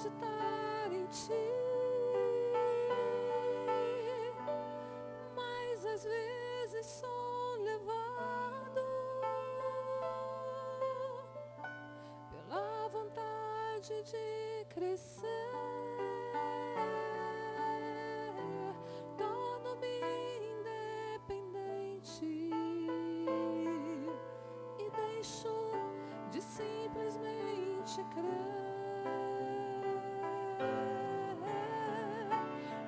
acreditar em ti, mas às vezes sou levado pela vontade de crescer. Torno-me independente e deixo de simplesmente crer.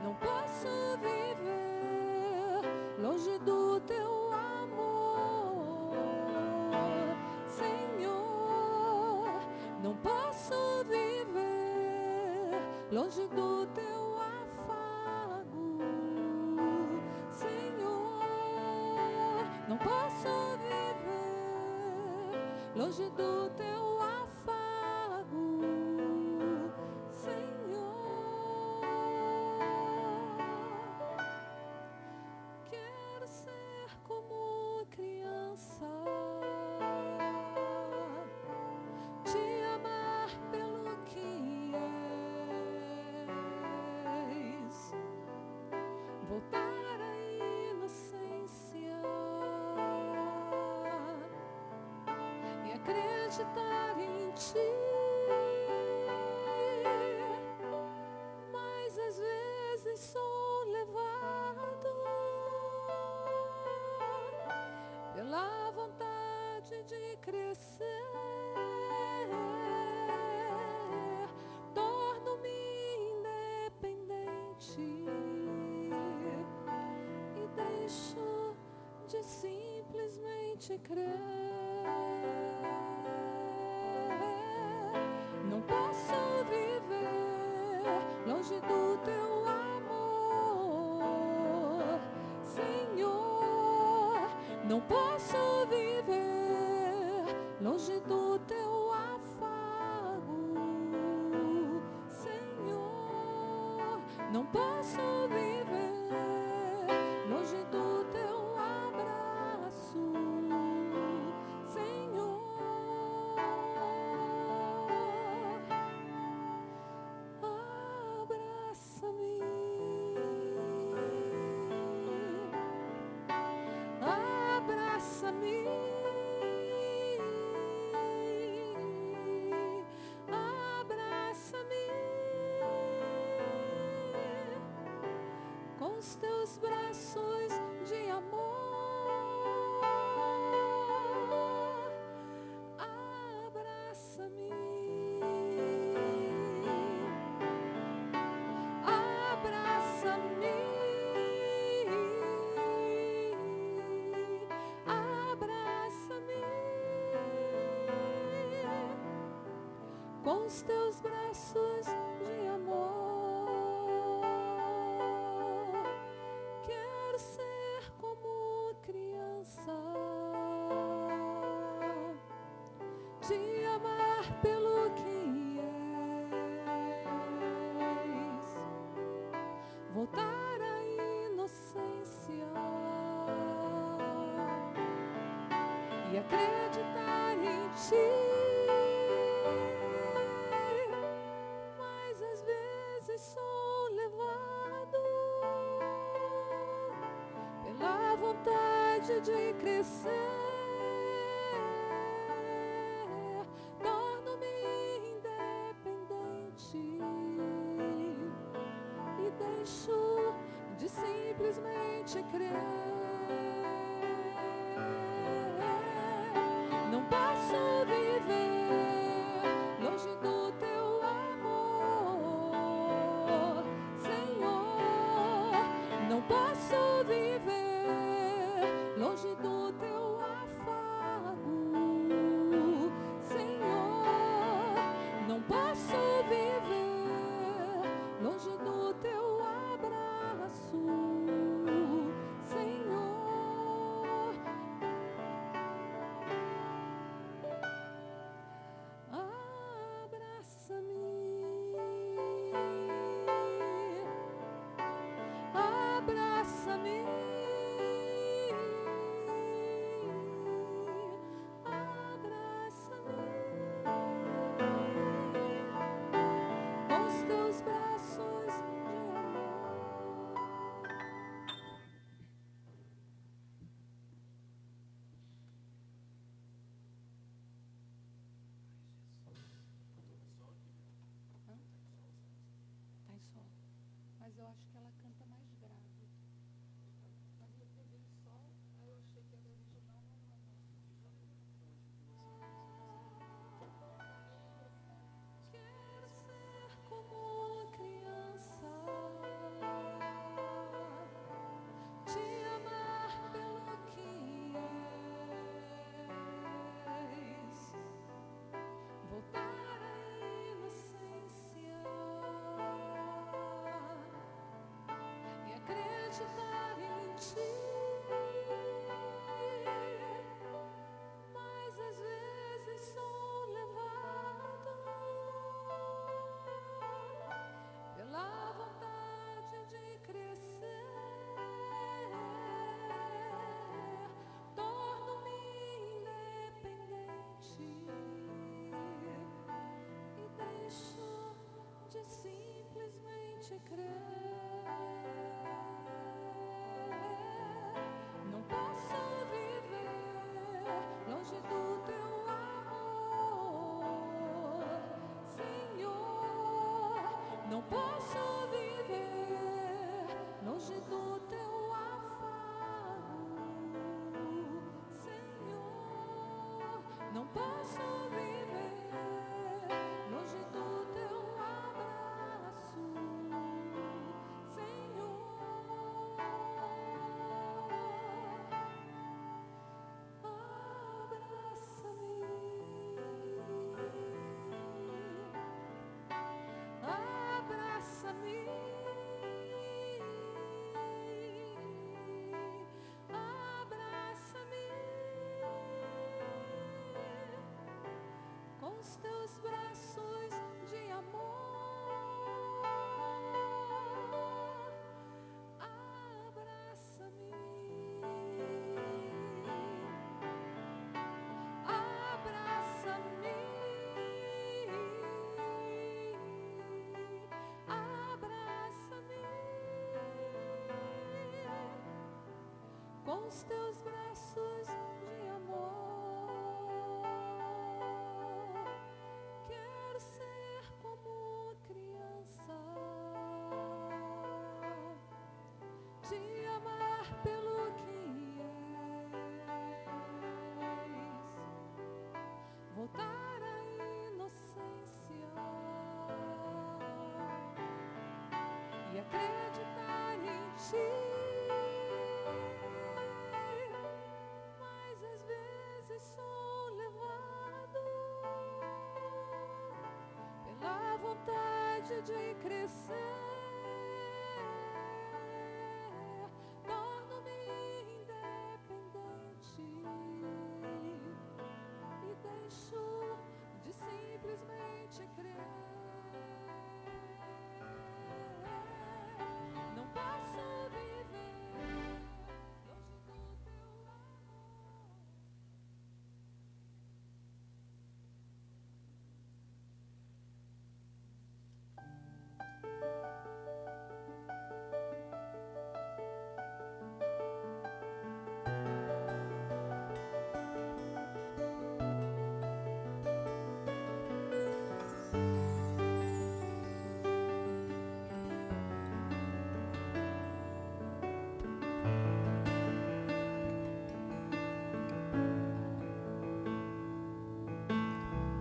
Não posso viver longe do teu amor, Senhor. Não posso viver longe do teu afago, Senhor. Não posso viver longe do teu afago, Senhor. Quero ser como criança, te amar pelo que és, voltar à inocência e acreditar em ti. Mas às vezes sou levado pela vontade de crescer. Torno-me independente e deixo de simplesmente crer. Não posso viver longe do teu amor, Senhor. Não posso viver longe do teu afago, Senhor. Não posso viver longe do teu abraço, Senhor. Abraça-me, abraça-me, abraça-me com os teus braços de amor. Abraça-me, abraça-me, abraça-me com os teus braços de amor. Quero ser como criança, te amar pelo que és, voltar à inocência e acreditar em ti. Mas às vezes sou levado pela vontade de crescer. Torno-me independente e deixo de simplesmente crer. Não posso viver longe do teu amor, Senhor. Não posso viver longe do teu afago, Senhor. Não posso viver longe do teu abraço, Senhor. Mas eu acho que ela canta mais grave. Mas eu peguei o sol, aí eu achei que era original, mas não é não. Quero ser como uma criança, te amar pelo que és, voltar à inocência e acreditar em ti. Mas às vezes sou levado pela vontade de crescer, torno-me independente e deixo de simplesmente crer. Não posso viver longe do teu amor, Senhor. Não posso viver longe do teu afago, Senhor. Não posso viver longe do teu abraço, Senhor. Abraça-me, abraça-me com os teus braços de amor. Abraça-me, abraça-me, abraça-me com os teus braços de amor. Quero ser como criança, te amar pelo que és, voltar à inocência e acreditar em ti. Mas às vezes sou levado pela vontade de crescer, torno-me independente e deixo de simplesmente crer. Não posso viver longe do teu amor.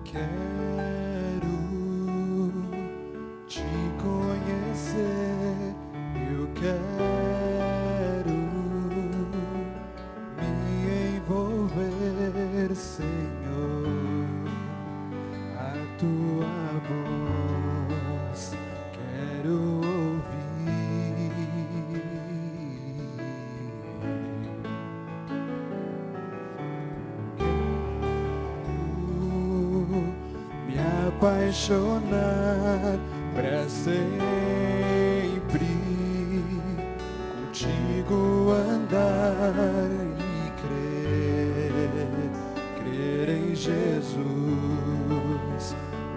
Quero te conhecer, eu quero me envolver, Senhor, a tua voz quero ouvir. Me apaixonar pra sempre, contigo andar e crer em Jesus,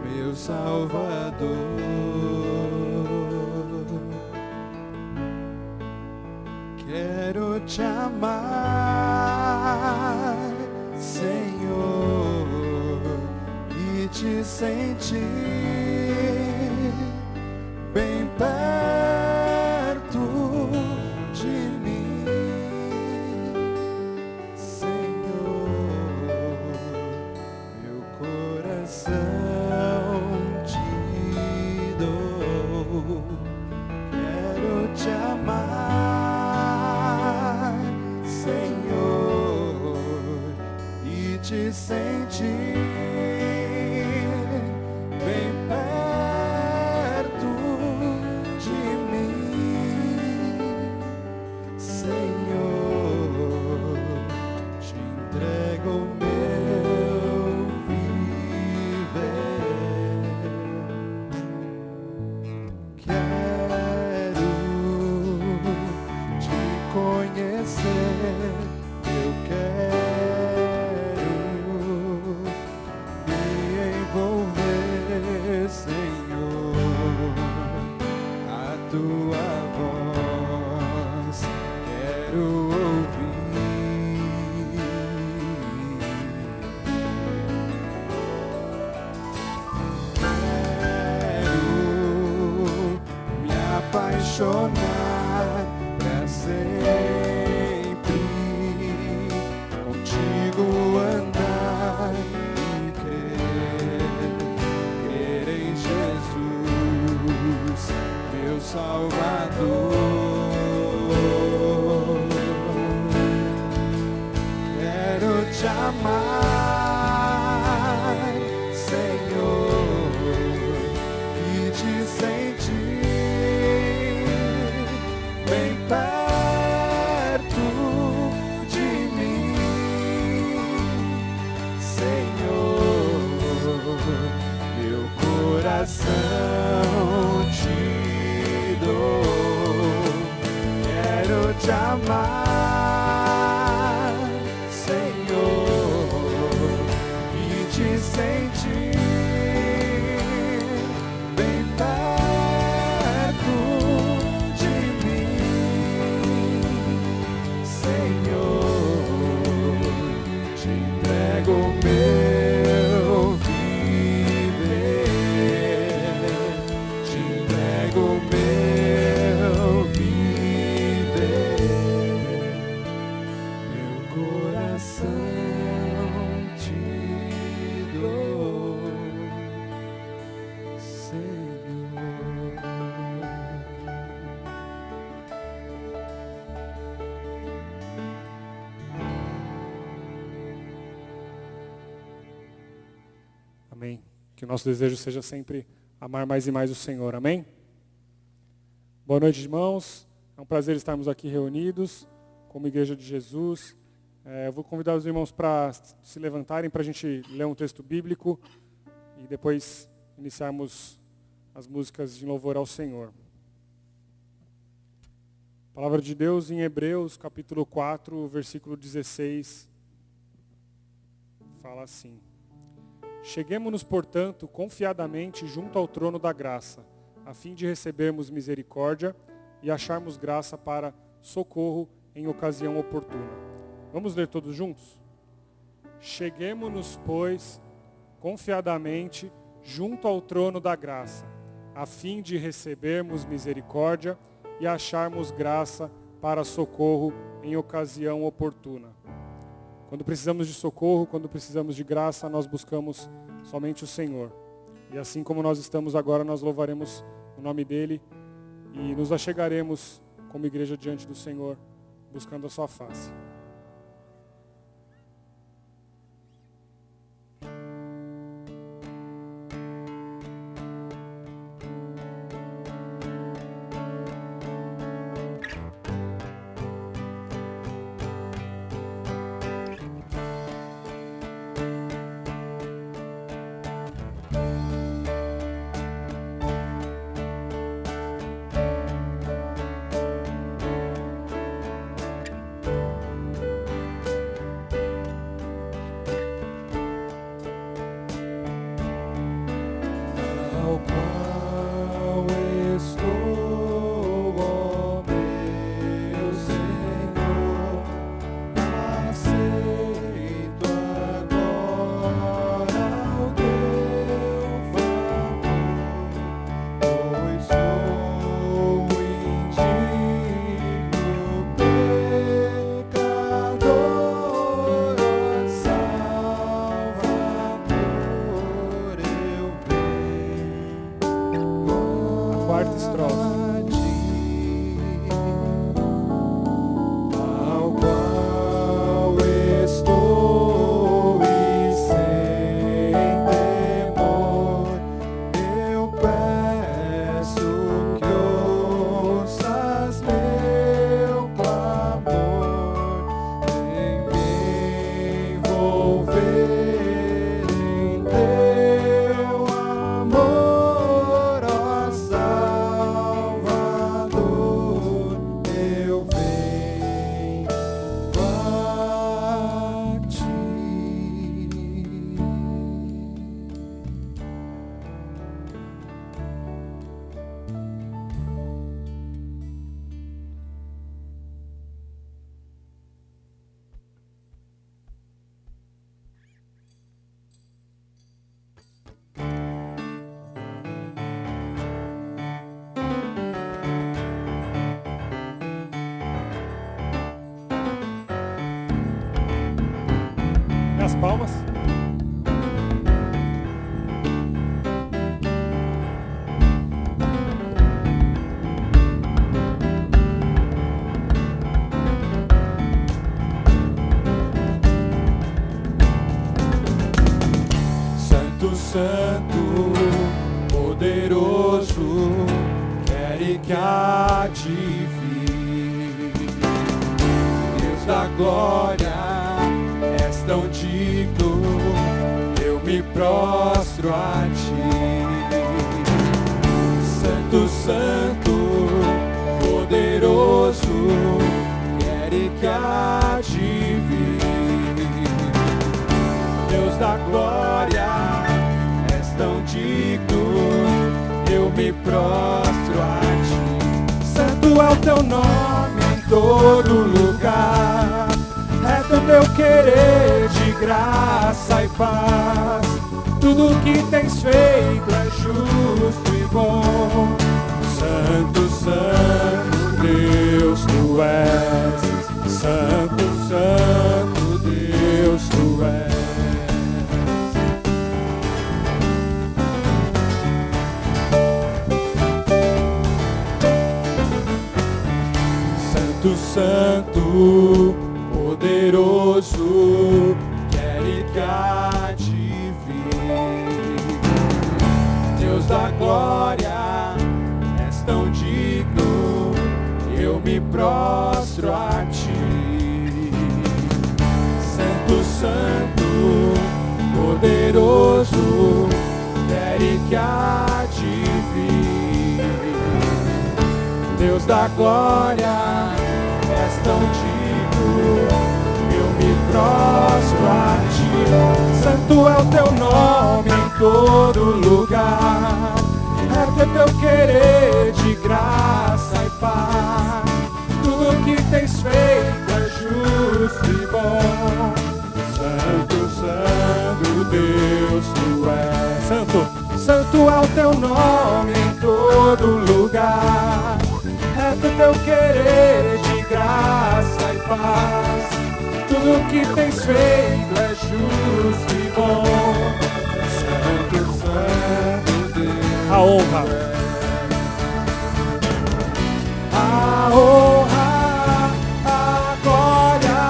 meu Salvador. Quero te amar, Senhor, e te sentir bem perto te dou. Quero te amar, Senhor, e te sentir bem perto de mim, Senhor. Te entrego o meu viver. Quero te conhecer. Eu quero me envolver, Senhor. A tua voz quero ouvir. Quero me apaixonar pra sempre, contigo andar e crer em Jesus, meu Salvador. Quero te amar, Senhor, e te sentir bem perto de mim, Senhor. Meu coração te dou. Quero te amar, Senhor, e te sentir bem perto de mim, Senhor. Te entrego o meu viver, te entrego o meu viver. Meu coração te dou, Senhor. Amém. Que o nosso desejo seja sempre amar mais e mais o Senhor. Amém? Boa noite, irmãos. É um prazer estarmos aqui reunidos como Igreja de Jesus. Eu vou convidar os irmãos para se levantarem para a gente ler um texto bíblico e depois iniciarmos as músicas de louvor ao Senhor. Palavra de Deus em Hebreus, capítulo 4, versículo 16, fala assim: Cheguemo-nos, portanto, confiadamente junto ao trono da graça, a fim de recebermos misericórdia e acharmos graça para socorro em ocasião oportuna. Vamos ler todos juntos? Cheguemo-nos, pois, confiadamente junto ao trono da graça, a fim de recebermos misericórdia e acharmos graça para socorro em ocasião oportuna. Quando precisamos de socorro, quando precisamos de graça, nós buscamos somente o Senhor. E assim como nós estamos agora, nós louvaremos o nome dEle e nos achegaremos como igreja diante do Senhor, buscando a sua face. Santo, poderoso, quer e que há de vir. Deus da glória, és tão digno, eu me prostro a ti. Santo, Santo, poderoso, quer e que há de vir. Deus da glória, és tão digno, eu me prostro a ti. Santo é o teu nome em todo lugar, é do teu querer de graça e paz. Tudo que tens feito é justo e bom. Santo, Santo Deus tu és, Santo, Santo Deus tu és. Santo, Santo, poderoso, quer e que há de vir. Deus da glória, és tão digno, eu me prostro a ti. Santo, Santo, poderoso, quer e que há de vir. Deus da glória, és tão digno, eu me prostro a ti. Santo é o teu nome em todo lugar, é do teu querer de graça e paz. Tudo que tens feito é justo e bom. Santo, Santo Deus tu és. Santo, Santo é o teu nome em todo lugar, é do teu querer de graça e paz. Tudo que tens feito é justo e bom. Santo, Santo Deus. A honra, A honra, a glória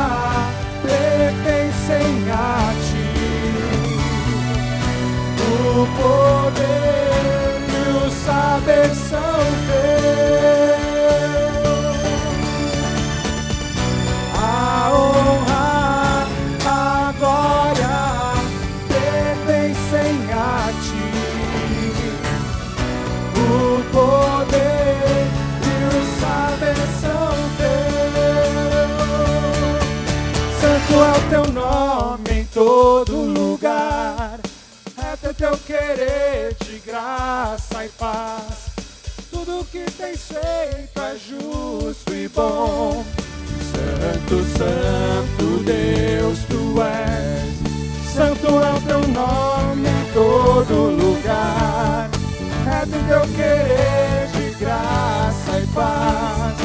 pertencem a ti. O poder e o saber são teus. A honra, a glória pertencem a ti. O poder e o saber são teus. Santo é o teu nome em todo lugar, é do teu querer de graça e paz. Tudo que tens feito é justo e bom. Santo, Santo Deus tu és. Santo é o teu nome em todo lugar, é do teu querer de graça e paz.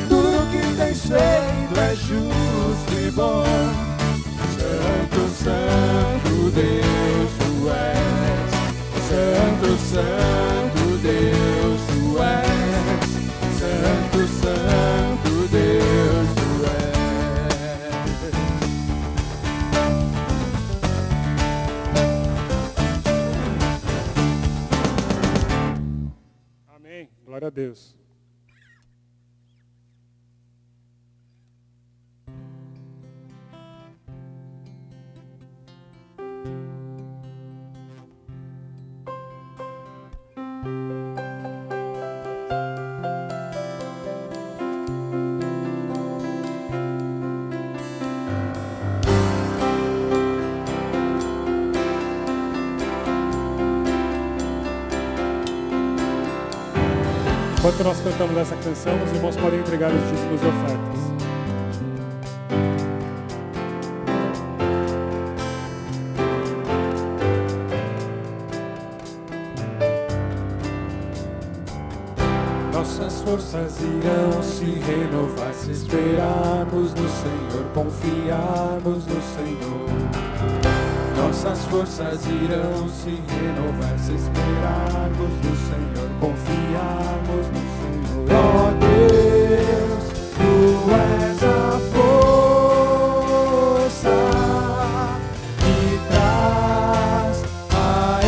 Tudo que tens feito é justo e bom. Santo, Santo Deus tu és. Santo, Santo Deus tu és. Santo, Santo Deus tu és. amém, glória a Deus. Enquanto nós cantamos essa canção, os irmãos podem entregar os dízimos e ofertas. Nossas forças irão se renovar se esperarmos no Senhor, confiarmos no Senhor. Nossas forças irão se renovar se esperarmos no Senhor, confiarmos no Senhor. Ó Deus, tu és a força que traz a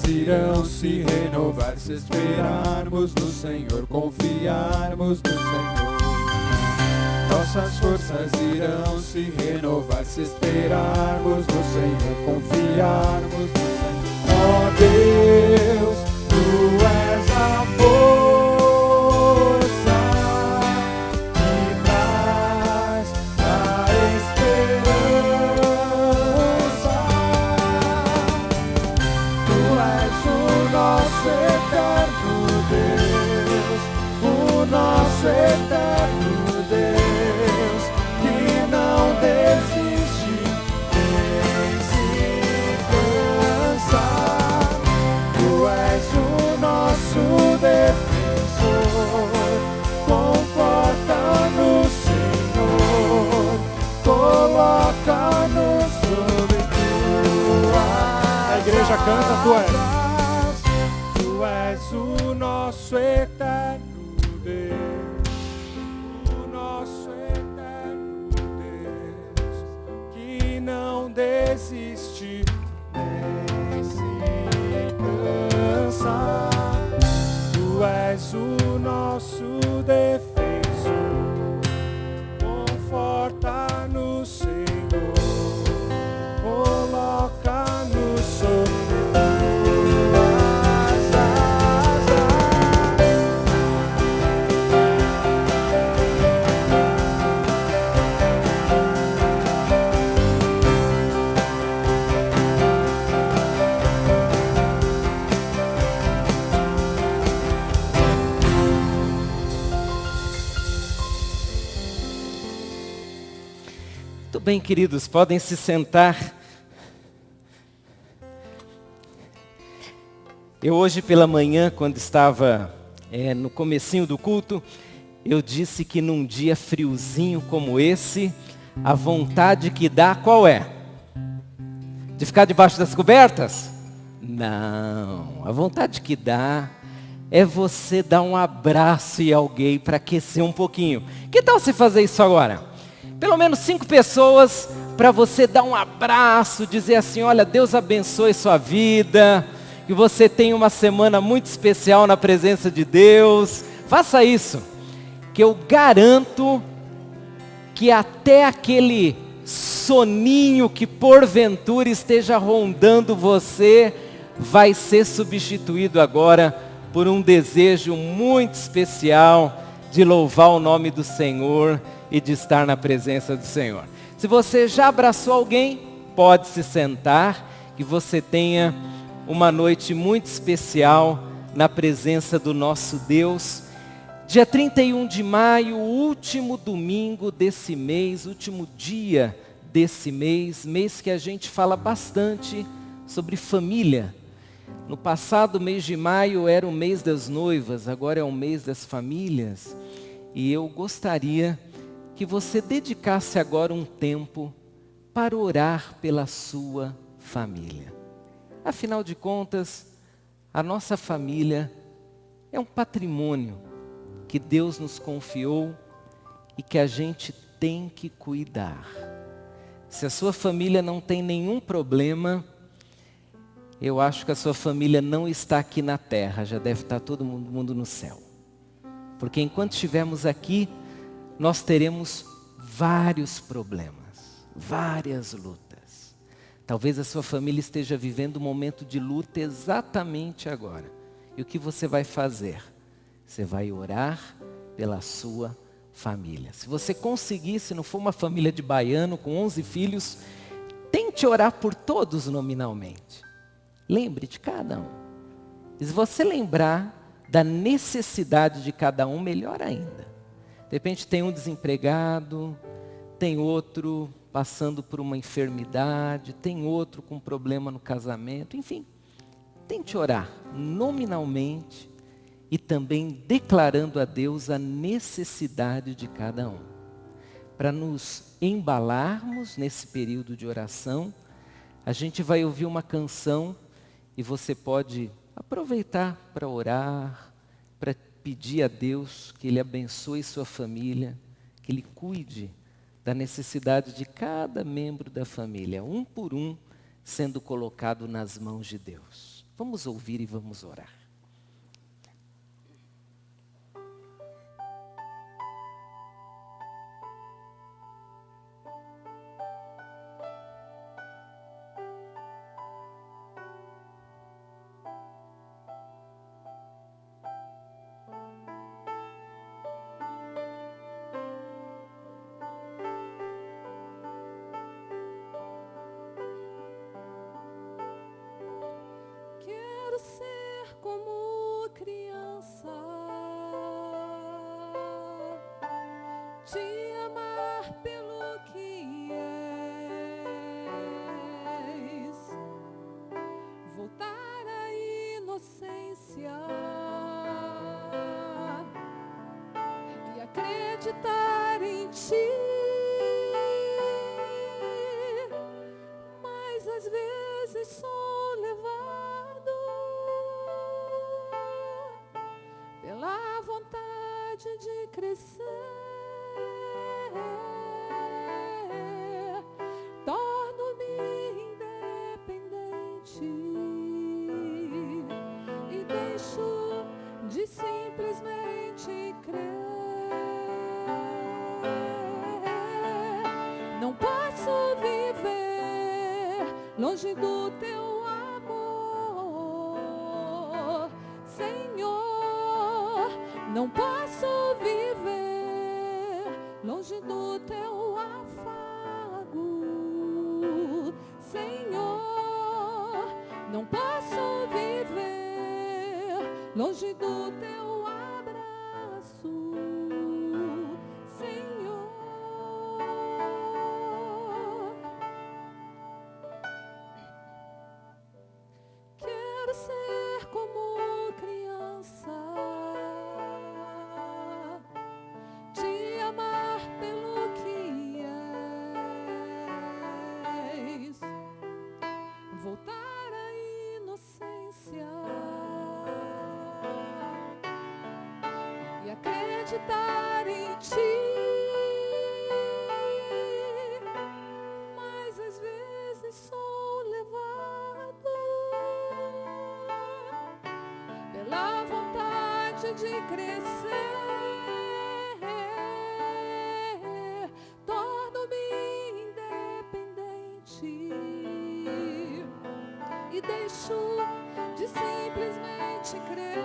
irão se renovar se esperarmos no Senhor, confiarmos no Senhor. Nossas forças irão se renovar se esperarmos no Senhor, confiarmos no Senhor. Ó Deus, Tu és a força que traz a esperança. Tu és o nosso eterno Deus, o nosso eterno Deus, que não desiste nem se cansa. Tu és o nosso defensor, conforta-nos, Senhor, coloca-nos sobre tuas. A igreja canta, Tu és. Tu és o nosso eterno Deus, o nosso eterno Deus, que não desiste nem se cansa. Tu és o nosso defensor, conforta-nos, Senhor, coloca-nos sobre tuas asas. Muito bem, queridos, podem se sentar. Eu hoje pela manhã, quando estava no comecinho do culto, eu disse que num dia friozinho como esse, a vontade que dá, qual é? De ficar debaixo das cobertas? Não, a vontade que dá é você dar um abraço em alguém para aquecer um pouquinho. Que tal você fazer isso agora? Pelo menos 5 pessoas para você dar um abraço, dizer assim, olha, Deus abençoe sua vida, que você tenha uma semana muito especial na presença de Deus. Faça isso, que eu garanto que até aquele soninho que porventura esteja rondando você, vai ser substituído agora por um desejo muito especial de louvar o nome do Senhor e de estar na presença do Senhor. Se você já abraçou alguém, pode se sentar, que você tenha uma noite muito especial na presença do nosso Deus. Dia 31 de maio, último domingo desse mês, último dia desse mês, mês que a gente fala bastante sobre família. No passado mês de maio era o mês das noivas, agora é o mês das famílias. E eu gostaria que você dedicasse agora um tempo para orar pela sua família. Afinal de contas, a nossa família é um patrimônio que Deus nos confiou e que a gente tem que cuidar. Se a sua família não tem nenhum problema, eu acho que a sua família não está aqui na terra, já deve estar todo mundo no céu. Porque enquanto estivermos aqui, nós teremos vários problemas, várias lutas. Talvez a sua família esteja vivendo um momento de luta exatamente agora. E o que você vai fazer? Você vai orar pela sua família. Se você conseguir, se não for uma família de baiano com 11 filhos, tente orar por todos nominalmente. Lembre de cada um. E se você lembrar da necessidade de cada um, melhor ainda. De repente tem um desempregado, tem outro passando por uma enfermidade, tem outro com problema no casamento, enfim. Tente orar nominalmente e também declarando a Deus a necessidade de cada um. Para nos embalarmos nesse período de oração, a gente vai ouvir uma canção e você pode aproveitar para orar, para pedir a Deus que Ele abençoe sua família, que Ele cuide da necessidade de cada membro da família, um por um, sendo colocado nas mãos de Deus. Vamos ouvir e vamos orar. Quero ser como criança, te amar pelo que és, voltar à inocência e acreditar em ti. Mas às vezes sou levado pela vontade de crescer. Torno-me independente e deixo de simplesmente crer. Não posso viver longe do teu amor, Senhor. Não posso viver longe do teu afago, Senhor. Não posso viver longe do teu abraço, Senhor. Quero ser como criança, te amar pelo que és, voltar à inocência e acreditar em ti. Mas às vezes sou levado pela vontade de crescer. Torno-me independente e deixo de simplesmente crer.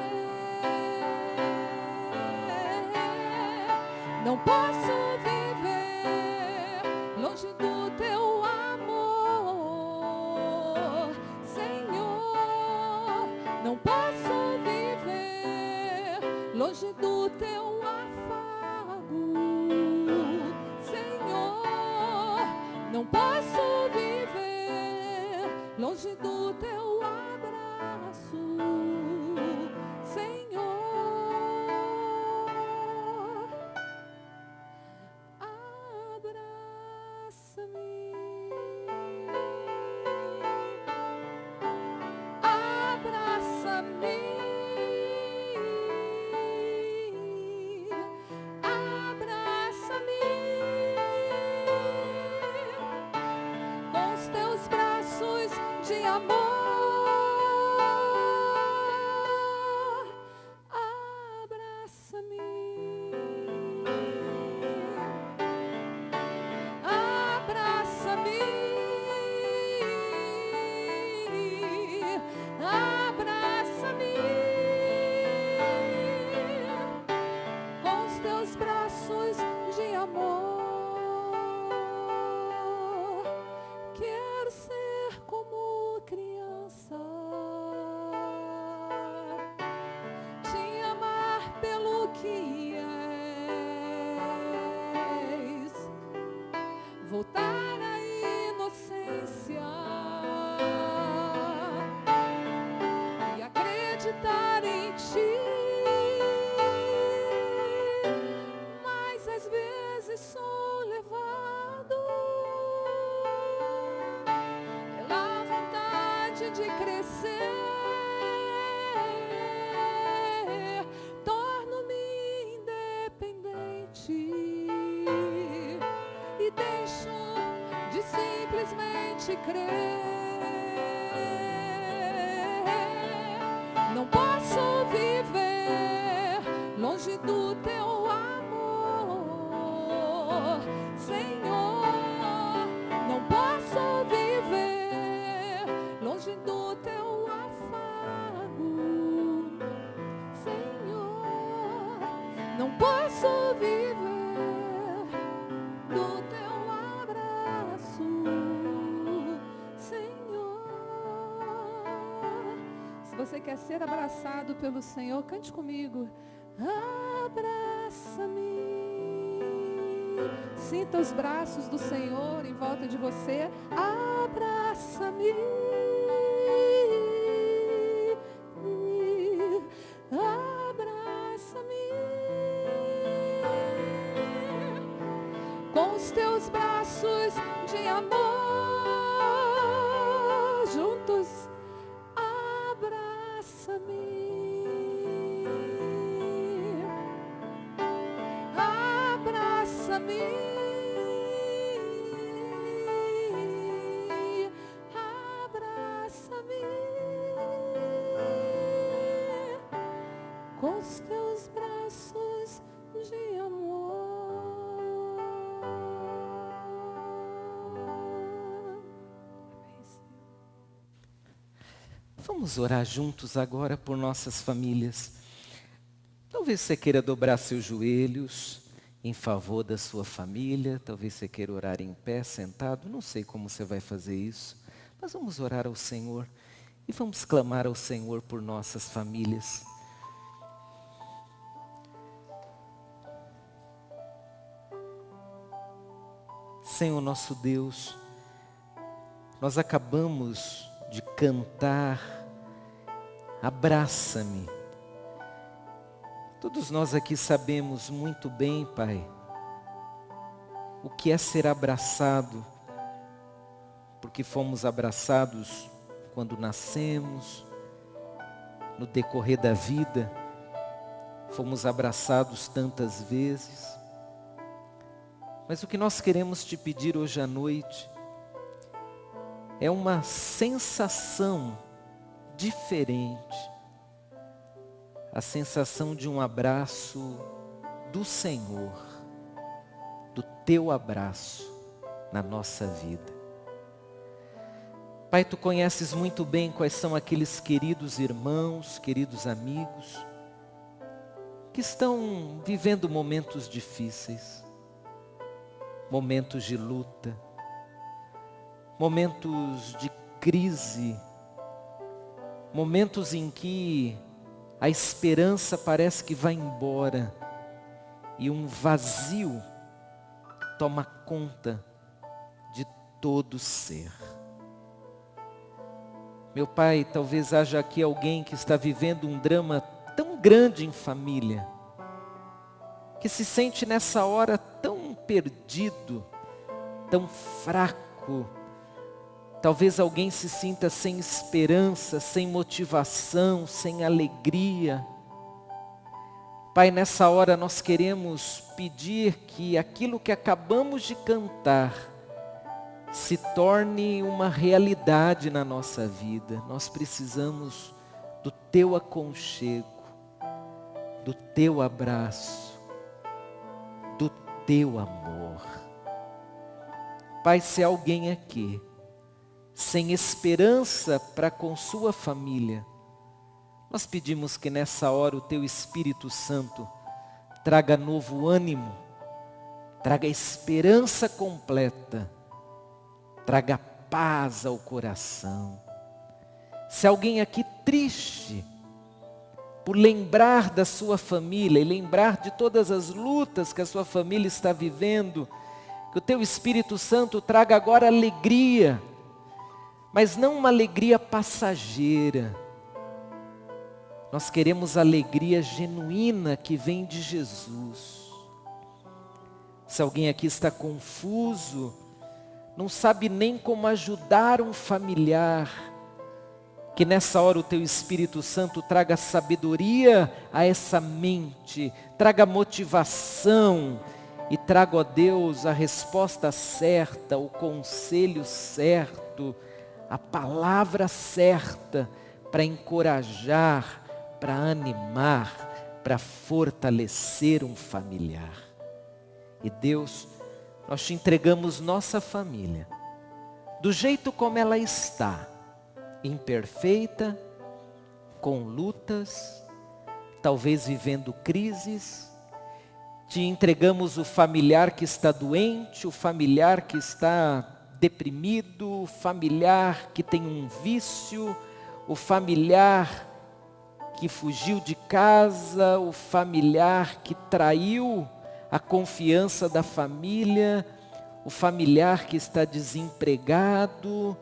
Não posso viver longe do teu amor, Senhor. Não posso viver longe do teu afago, Senhor. Não posso viver longe do teu abraço, Senhor. Abraça-me, abraça-me, abraça-me com os teus braços de amor. Abraça-me, abraça-me, abraça-me com os teus braços de amor. Quero ser como criança, te amar pelo que és, voltar à inocência e acreditar em ti. Mas às vezes sou levado pela vontade de crescer. Torno-me independente e deixo de simplesmente crer. longe do teu amor, Senhor, não posso viver longe do teu afago, Senhor, não posso viver do teu abraço, Senhor. Se você quer ser abraçado pelo Senhor, cante comigo. Abraça-me. Sinta os braços do Senhor em volta de você. Abraça-me. Abraça-me. Com os teus braços de amor juntos. Abraça-me. Abraça-me, abraça-me, com os teus braços de amor. Vamos orar juntos agora por nossas famílias. Talvez você queira dobrar seus joelhos em favor da sua família, talvez você queira orar em pé, sentado, não sei como você vai fazer isso, mas vamos orar ao Senhor e vamos clamar ao Senhor por nossas famílias. Senhor nosso Deus, nós acabamos de cantar, abraça-me. Todos nós aqui sabemos muito bem, Pai, o que é ser abraçado, porque fomos abraçados quando nascemos, no decorrer da vida, fomos abraçados tantas vezes. Mas o que nós queremos te pedir hoje à noite é uma sensação diferente. A sensação de um abraço do Senhor, do teu abraço na nossa vida. Pai, tu conheces muito bem quais são aqueles queridos irmãos, queridos amigos, que estão vivendo momentos difíceis, momentos de luta, momentos de crise, momentos em que a esperança parece que vai embora e um vazio toma conta de todo ser. Meu Pai, talvez haja aqui alguém que está vivendo um drama tão grande em família, que se sente nessa hora tão perdido, tão fraco. Talvez alguém se sinta sem esperança, sem motivação, sem alegria. Pai, nessa hora nós queremos pedir que aquilo que acabamos de cantar se torne uma realidade na nossa vida. Nós precisamos do teu aconchego, do teu abraço, do teu amor. Pai, se há alguém aqui sem esperança para com sua família, nós pedimos que nessa hora o teu Espírito Santo traga novo ânimo, traga esperança completa, traga paz ao coração. Se alguém aqui triste por lembrar da sua família e lembrar de todas as lutas que a sua família está vivendo, que o teu Espírito Santo traga agora alegria, mas não uma alegria passageira. Nós queremos alegria genuína que vem de Jesus. Se alguém aqui está confuso, não sabe nem como ajudar um familiar, que nessa hora o teu Espírito Santo traga sabedoria a essa mente, traga motivação e traga, ó Deus, a resposta certa, o conselho certo, a palavra certa para encorajar, para animar, para fortalecer um familiar. E Deus, nós te entregamos nossa família, do jeito como ela está, imperfeita, com lutas, talvez vivendo crises. Te entregamos o familiar que está doente, o familiar que está deprimido, o familiar que tem um vício, o familiar que fugiu de casa, o familiar que traiu a confiança da família, o familiar que está desempregado,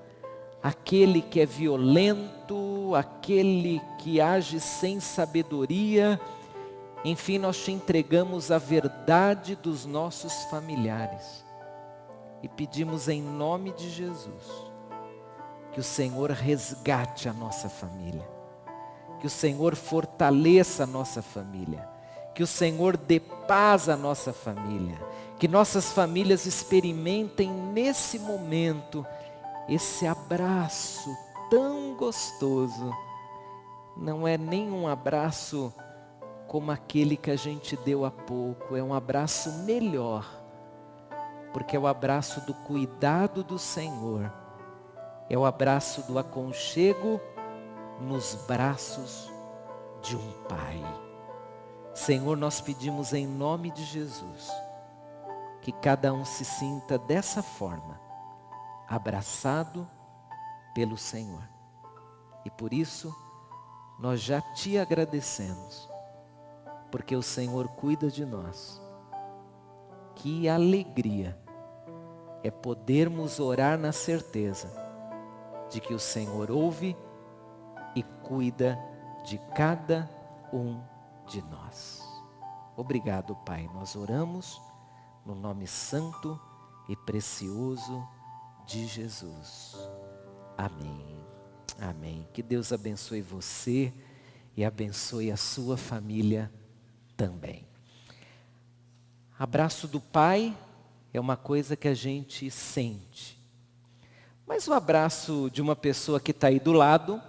aquele que é violento, aquele que age sem sabedoria. Enfim, nós te entregamos a verdade dos nossos familiares e pedimos em nome de Jesus que o Senhor resgate a nossa família, que o Senhor fortaleça a nossa família, que o Senhor dê paz à nossa família, que nossas famílias experimentem nesse momento esse abraço tão gostoso. Não é nem um abraço como aquele que a gente deu há pouco, é um abraço melhor, porque é o abraço do cuidado do Senhor, é o abraço do aconchego nos braços de um Pai. Senhor, nós pedimos em nome de Jesus, que cada um se sinta dessa forma, abraçado pelo Senhor. E por isso, nós já te agradecemos, porque o Senhor cuida de nós. Que alegria é podermos orar na certeza de que o Senhor ouve e cuida de cada um de nós. Obrigado, Pai. Nós oramos no nome santo e precioso de Jesus. Amém. Amém. Que Deus abençoe você e abençoe a sua família também. Abraço do Pai é uma coisa que a gente sente. Mas o abraço de uma pessoa que está aí do lado,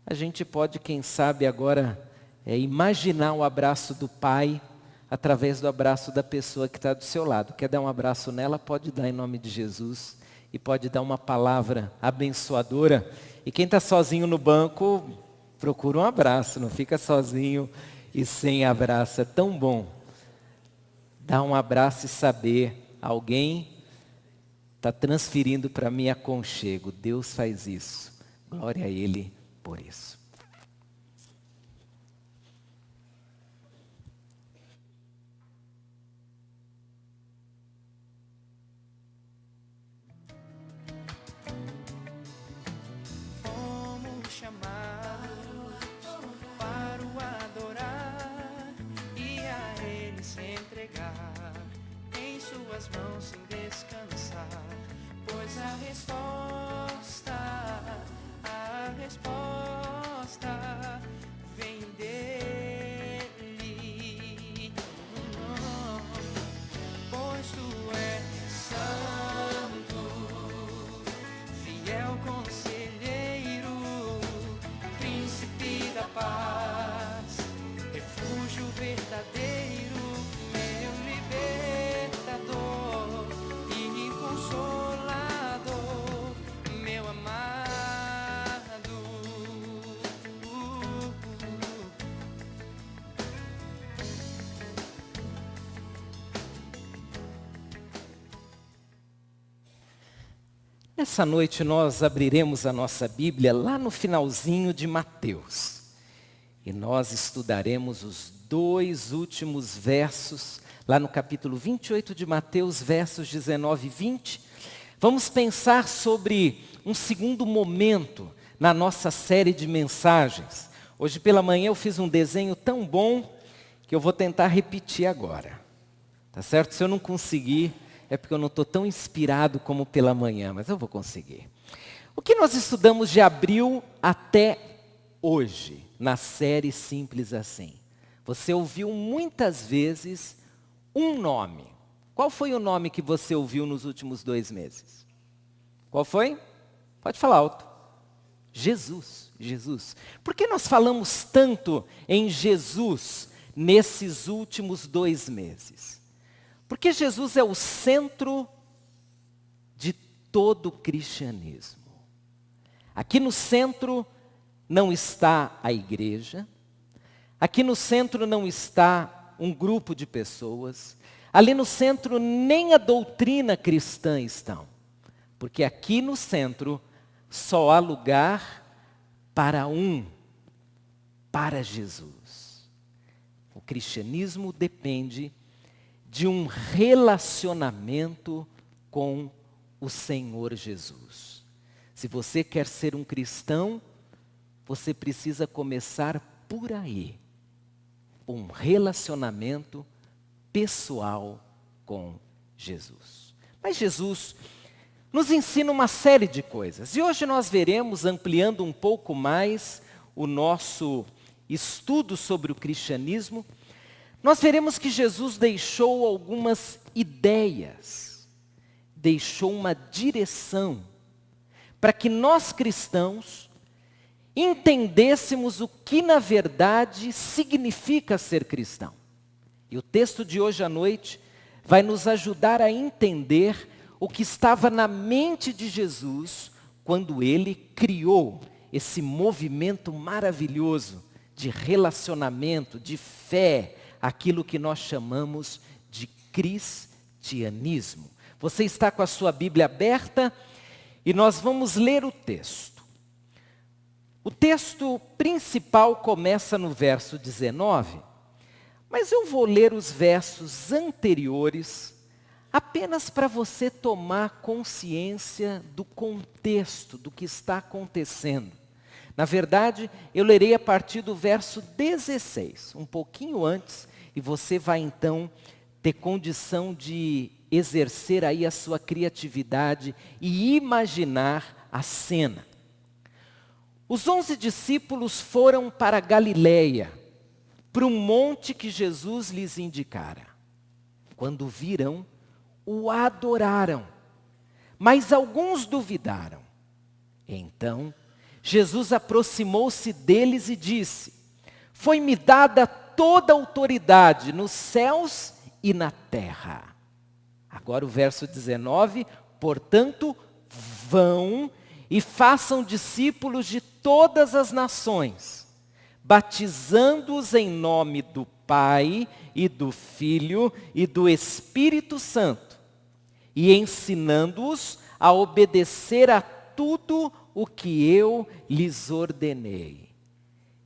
a gente pode, quem sabe agora, imaginar o abraço do Pai através do abraço da pessoa que está do seu lado. Quer dar um abraço nela? Pode dar em nome de Jesus. E pode dar uma palavra abençoadora. E quem está sozinho no banco, procura um abraço. Não fica sozinho e sem abraço. É tão bom dar um abraço e saber, alguém está transferindo para mim aconchego. Deus faz isso. Glória a Ele por isso. Fomos chamados para o adorar e a Ele se entregar, em suas mãos sem descansar, pois a resposta vem dele. Pois tu és santo, fiel conselheiro, príncipe da paz, refúgio verdadeiro, meu libertador e consolador, meu amado. Nessa noite nós abriremos a nossa Bíblia lá no finalzinho de Mateus. E nós estudaremos os 2 últimos versos, lá no capítulo 28 de Mateus, versos 19 e 20. Vamos pensar sobre um segundo momento na nossa série de mensagens. Hoje pela manhã eu fiz um desenho tão bom que eu vou tentar repetir agora. Tá certo? Se eu não conseguir, é porque eu não estou tão inspirado como pela manhã, mas eu vou conseguir. O que nós estudamos de abril até hoje, na série Simples Assim? Você ouviu muitas vezes um nome. Qual foi o nome que você ouviu nos últimos 2 meses? Qual foi? Pode falar alto. Jesus, Jesus. Por que nós falamos tanto em Jesus nesses últimos 2 meses? Porque Jesus é o centro de todo o cristianismo. Aqui no centro não está a igreja, aqui no centro não está um grupo de pessoas, ali no centro nem a doutrina cristã estão, porque aqui no centro só há lugar para Jesus. O cristianismo depende de um relacionamento com o Senhor Jesus. Se você quer ser um cristão, você precisa começar por aí. Um relacionamento pessoal com Jesus. Mas Jesus nos ensina uma série de coisas. E hoje nós veremos, ampliando um pouco mais o nosso estudo sobre o cristianismo, nós veremos que Jesus deixou algumas ideias, deixou uma direção, para que nós cristãos entendêssemos o que na verdade significa ser cristão. E o texto de hoje à noite vai nos ajudar a entender o que estava na mente de Jesus quando ele criou esse movimento maravilhoso de relacionamento, de fé, aquilo que nós chamamos de cristianismo. Você está com a sua Bíblia aberta e nós vamos ler o texto. O texto principal começa no verso 19, mas eu vou ler os versos anteriores apenas para você tomar consciência do contexto, do que está acontecendo. Na verdade, eu lerei a partir do verso 16, um pouquinho antes, e você vai então ter condição de exercer aí a sua criatividade e imaginar a cena. Os 11 discípulos foram para Galileia, para um monte que Jesus lhes indicara. Quando viram, o adoraram, mas alguns duvidaram. Então, Jesus aproximou-se deles e disse: foi-me dada toda a autoridade nos céus e na terra. Agora o verso 19, portanto, vão e façam discípulos de todas as nações, batizando-os em nome do Pai e do Filho e do Espírito Santo, e ensinando-os a obedecer a tudo o que eu lhes ordenei.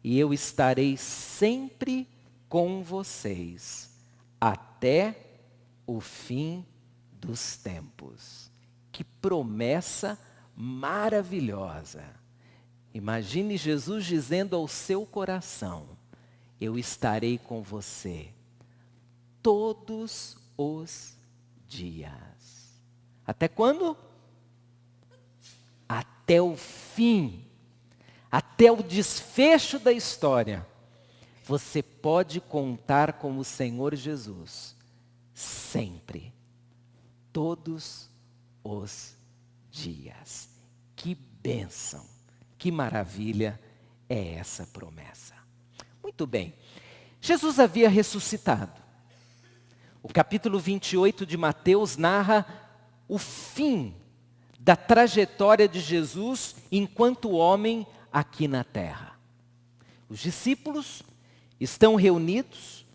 E eu estarei sempre com vocês, até o fim dos tempos. Que promessa maravilhosa! Imagine Jesus dizendo ao seu coração: eu estarei com você todos os dias. Até quando? Até o fim, até o desfecho da história. Você pode contar com o Senhor Jesus sempre, todos os dias. Que bênção, que maravilha é essa promessa. Muito bem, Jesus havia ressuscitado. O capítulo 28 de Mateus narra o fim da trajetória de Jesus enquanto homem aqui na terra. Os discípulos estão reunidos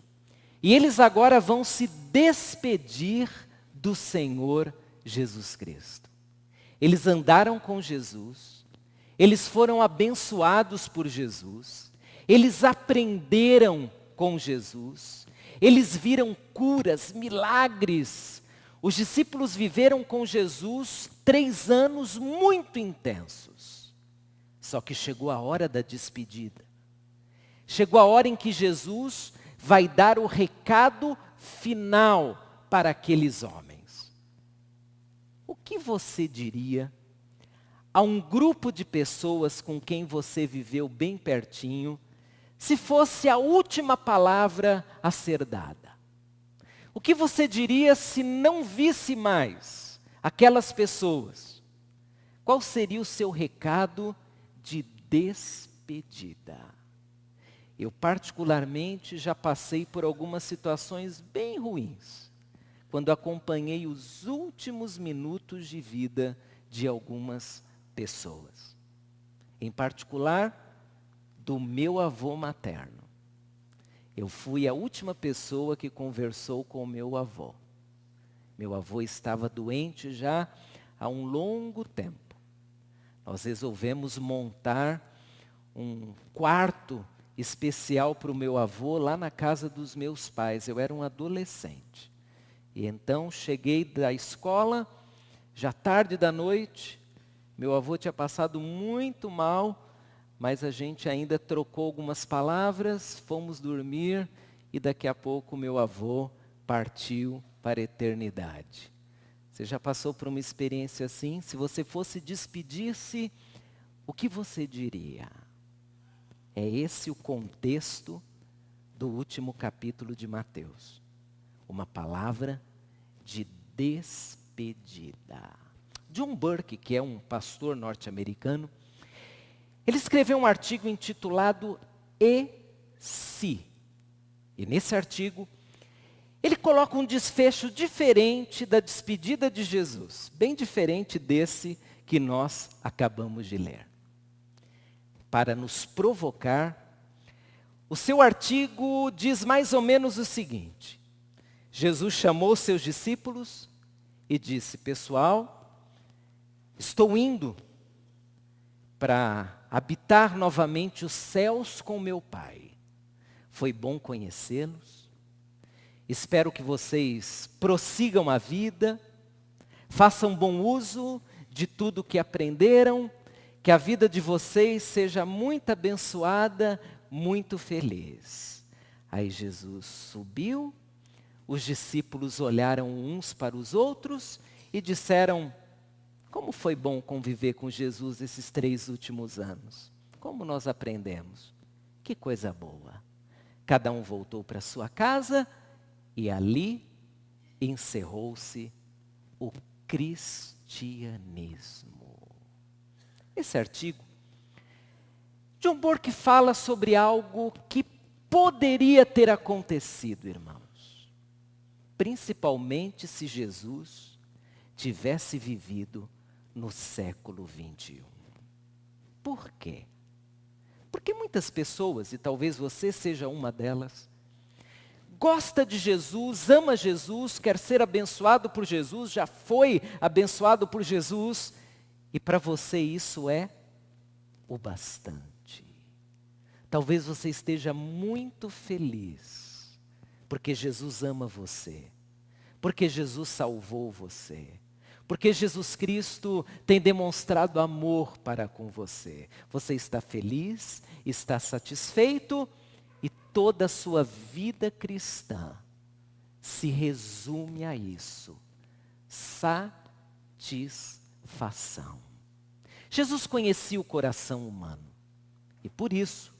e eles agora vão se despedir do Senhor Jesus Cristo. Eles andaram com Jesus, eles foram abençoados por Jesus, eles aprenderam com Jesus, eles viram curas, milagres. Os discípulos viveram com Jesus 3 anos muito intensos. Só que chegou a hora da despedida. Chegou a hora em que Jesus vai dar o recado final para aqueles homens. O que você diria a um grupo de pessoas com quem você viveu bem pertinho, se fosse a última palavra a ser dada? O que você diria se não visse mais aquelas pessoas? Qual seria o seu recado de despedida. Eu particularmente já passei por algumas situações bem ruins, quando acompanhei os últimos minutos de vida de algumas pessoas. Em particular, do meu avô materno. Eu fui a última pessoa que conversou com o meu avô. Meu avô estava doente já há um longo tempo. Nós resolvemos montar um quarto especial para o meu avô lá na casa dos meus pais. Eu era um adolescente. E então cheguei da escola, já tarde da noite. Meu avô tinha passado muito mal, mas a gente ainda trocou algumas palavras, fomos dormir e daqui a pouco meu avô partiu para a eternidade. Você já passou por uma experiência assim? Se você fosse despedir-se, o que você diria? É esse o contexto do último capítulo de Mateus. Uma palavra de despedida. John Burke, que é um pastor norte-americano, ele escreveu um artigo intitulado E se? E nesse artigo, ele coloca um desfecho diferente da despedida de Jesus, bem diferente desse que nós acabamos de ler. Para nos provocar, o seu artigo diz mais ou menos o seguinte: Jesus chamou seus discípulos e disse: pessoal, estou indo para habitar novamente os céus com meu Pai. Foi bom conhecê-los. Espero que vocês prossigam a vida, façam bom uso de tudo que aprenderam, que a vida de vocês seja muito abençoada, muito feliz. Aí Jesus subiu, os discípulos olharam uns para os outros e disseram: como foi bom conviver com Jesus esses 3 últimos anos. Como nós aprendemos. Que coisa boa. Cada um voltou para sua casa e ali encerrou-se o cristianismo. Esse artigo, John Burke fala sobre algo que poderia ter acontecido, irmãos. Principalmente se Jesus tivesse vivido no século 21. Por quê? Porque muitas pessoas, e talvez você seja uma delas, gosta de Jesus, ama Jesus, quer ser abençoado por Jesus, já foi abençoado por Jesus, e para você isso é o bastante. Talvez você esteja muito feliz, porque Jesus ama você, porque Jesus salvou você, porque Jesus Cristo tem demonstrado amor para com você. Você está feliz, está satisfeito, e toda a sua vida cristã se resume a isso: satisfação. Jesus conhecia o coração humano, e por isso,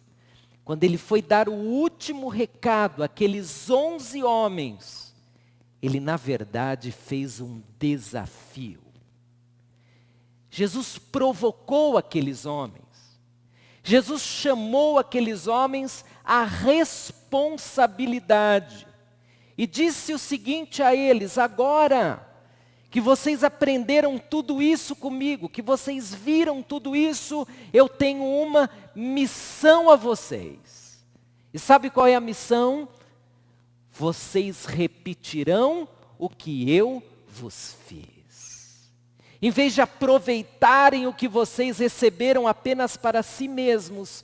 quando ele foi dar o último recado àqueles 11 homens, ele na verdade fez um desafio. Jesus provocou aqueles homens. Jesus chamou aqueles homens à responsabilidade. E disse o seguinte a eles: agora que vocês aprenderam tudo isso comigo, que vocês viram tudo isso, eu tenho uma missão a vocês. E sabe qual é a missão? Vocês repetirão o que eu vos fiz. Em vez de aproveitarem o que vocês receberam apenas para si mesmos,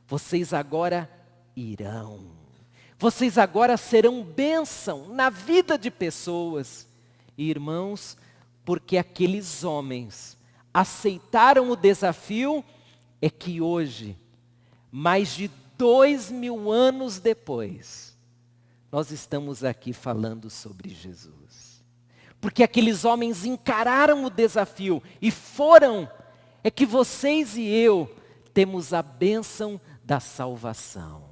vocês agora irão. Vocês agora serão bênção na vida de pessoas. E, irmãos, porque aqueles homens aceitaram o desafio, é que hoje, mais de 2000 anos depois, nós estamos aqui falando sobre Jesus. Porque aqueles homens encararam o desafio e foram, é que vocês e eu temos a bênção da salvação.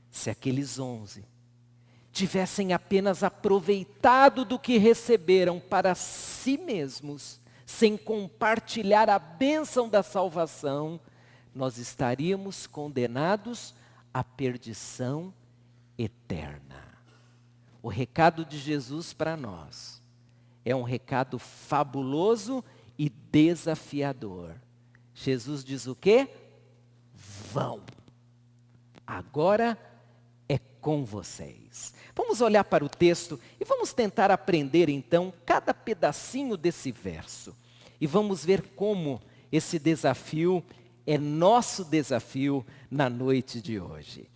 Se aqueles 11 tivessem apenas aproveitado do que receberam para si mesmos, sem compartilhar a bênção da salvação, nós estaríamos condenados à perdição eterna. O recado de Jesus para nós é um recado fabuloso e desafiador. Jesus diz o quê? Vão. Agora é com vocês. Vamos olhar para o texto e vamos tentar aprender então cada pedacinho desse verso. E vamos ver como esse desafio é nosso desafio na noite de hoje.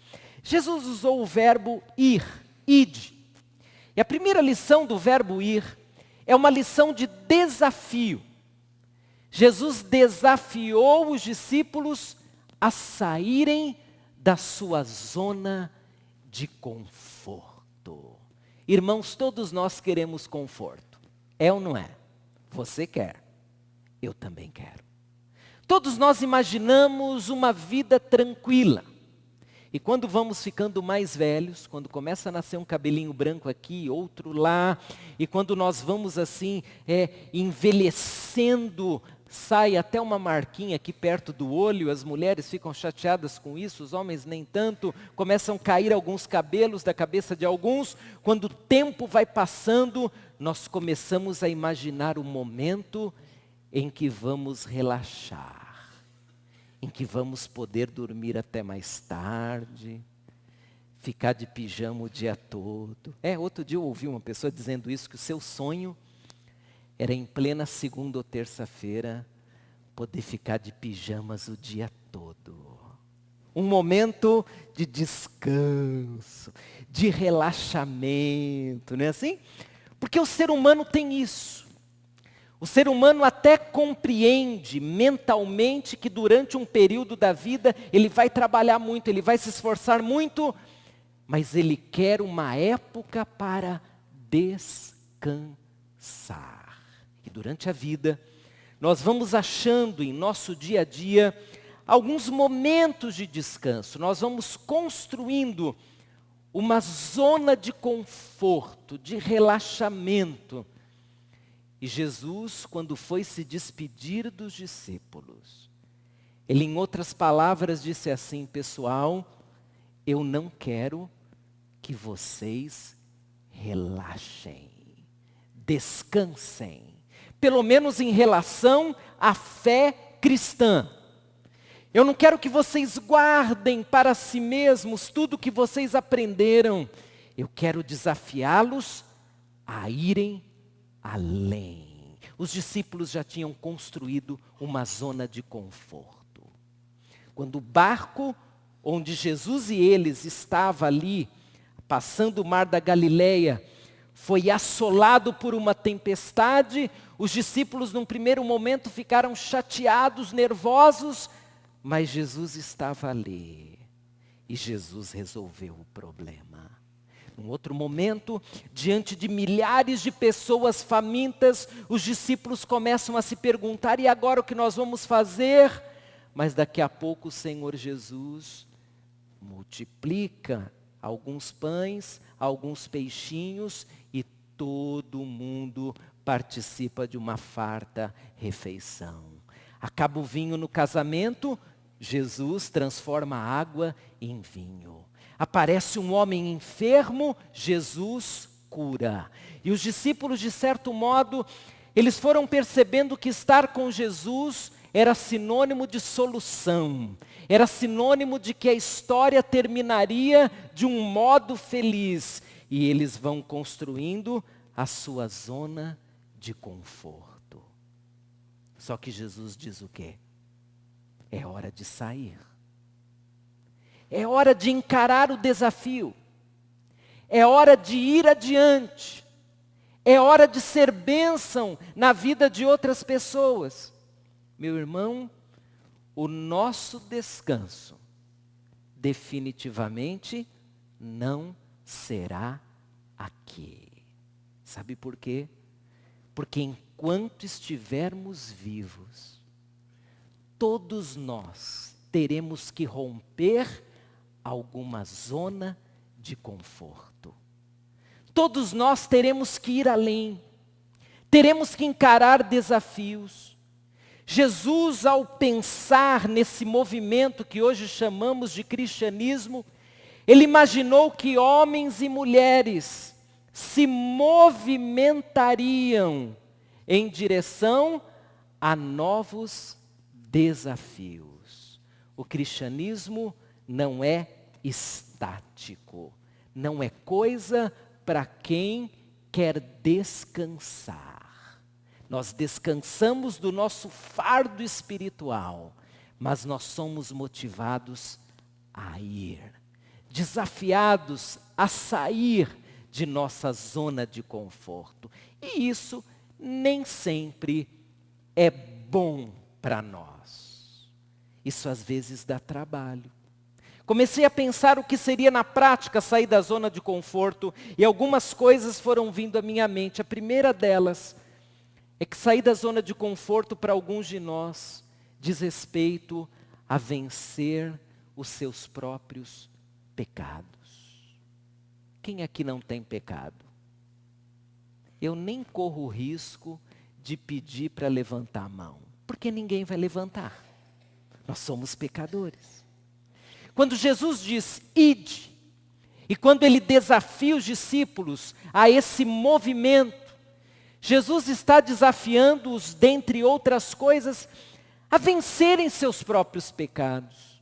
Jesus usou o verbo ir, ide. E a primeira lição do verbo ir é uma lição de desafio. Jesus desafiou os discípulos a saírem da sua zona de conforto. Irmãos, todos nós queremos conforto. É ou não é? Você quer. Eu também quero. Todos nós imaginamos uma vida tranquila. E quando vamos ficando mais velhos, quando começa a nascer um cabelinho branco aqui, outro lá, e quando nós vamos assim, envelhecendo, sai até uma marquinha aqui perto do olho, as mulheres ficam chateadas com isso, os homens nem tanto, começam a cair alguns cabelos da cabeça de alguns. Quando o tempo vai passando, nós começamos a imaginar o momento em que vamos relaxar, em que vamos poder dormir até mais tarde, ficar de pijama o dia todo. Outro dia eu ouvi uma pessoa dizendo isso, que o seu sonho era em plena segunda ou terça-feira poder ficar de pijamas o dia todo. Um momento de descanso, de relaxamento, não é assim? Porque o ser humano tem isso. O ser humano até compreende mentalmente que durante um período da vida ele vai trabalhar muito, ele vai se esforçar muito, mas ele quer uma época para descansar. E durante a vida, nós vamos achando em nosso dia a dia alguns momentos de descanso. Nós vamos construindo uma zona de conforto, de relaxamento. E Jesus, quando foi se despedir dos discípulos, ele, em outras palavras, disse assim: pessoal, eu não quero que vocês relaxem, descansem, pelo menos em relação à fé cristã. Eu não quero que vocês guardem para si mesmos tudo que vocês aprenderam. Eu quero desafiá-los a irem além. Os discípulos já tinham construído uma zona de conforto. Quando o barco onde Jesus e eles estavam ali, passando o mar da Galileia, foi assolado por uma tempestade, os discípulos num primeiro momento ficaram chateados, nervosos, mas Jesus estava ali e Jesus resolveu o problema. Num outro momento, diante de milhares de pessoas famintas, os discípulos começam a se perguntar: e agora o que nós vamos fazer? Mas daqui a pouco o Senhor Jesus multiplica alguns pães, alguns peixinhos, e todo mundo participa de uma farta refeição. Acaba o vinho no casamento, Jesus transforma a água em vinho. Aparece um homem enfermo, Jesus cura. E os discípulos, de certo modo, eles foram percebendo que estar com Jesus era sinônimo de solução. Era sinônimo de que a história terminaria de um modo feliz. E eles vão construindo a sua zona de conforto. Só que Jesus diz o quê? É hora de sair. É hora de encarar o desafio. É hora de ir adiante. É hora de ser bênção na vida de outras pessoas. Meu irmão, o nosso descanso definitivamente não será aqui. Sabe por quê? Porque enquanto estivermos vivos, todos nós teremos que romper alguma zona de conforto. Todos nós teremos que ir além. Teremos que encarar desafios. Jesus, ao pensar nesse movimento que hoje chamamos de cristianismo, ele imaginou que homens e mulheres se movimentariam em direção a novos desafios. O cristianismo não é estático, não é coisa para quem quer descansar. Nós descansamos do nosso fardo espiritual, mas nós somos motivados a ir, desafiados a sair de nossa zona de conforto. E isso nem sempre é bom para nós. Isso às vezes dá trabalho. Comecei a pensar o que seria na prática sair da zona de conforto e algumas coisas foram vindo à minha mente. A primeira delas é que sair da zona de conforto para alguns de nós diz respeito a vencer os seus próprios pecados. Quem aqui não tem pecado? Eu nem corro o risco de pedir para levantar a mão, porque ninguém vai levantar. Nós somos pecadores. Quando Jesus diz, ide, e quando ele desafia os discípulos a esse movimento, Jesus está desafiando-os, dentre outras coisas, a vencerem seus próprios pecados,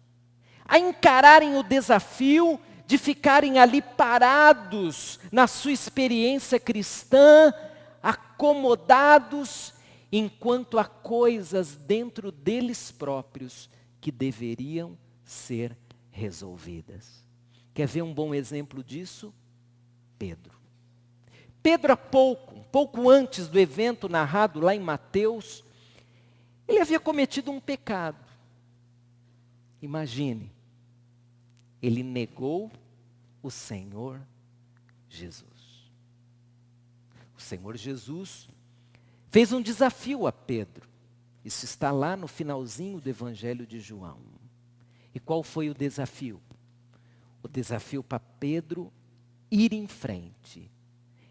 a encararem o desafio de ficarem ali parados na sua experiência cristã, acomodados, enquanto há coisas dentro deles próprios que deveriam ser resolvidas. Quer ver um bom exemplo disso? Pedro. Pedro, um pouco antes do evento narrado lá em Mateus, ele havia cometido um pecado. Imagine, ele negou o Senhor Jesus. O Senhor Jesus fez um desafio a Pedro. Isso está lá no finalzinho do Evangelho de João. E qual foi o desafio? O desafio para Pedro ir em frente.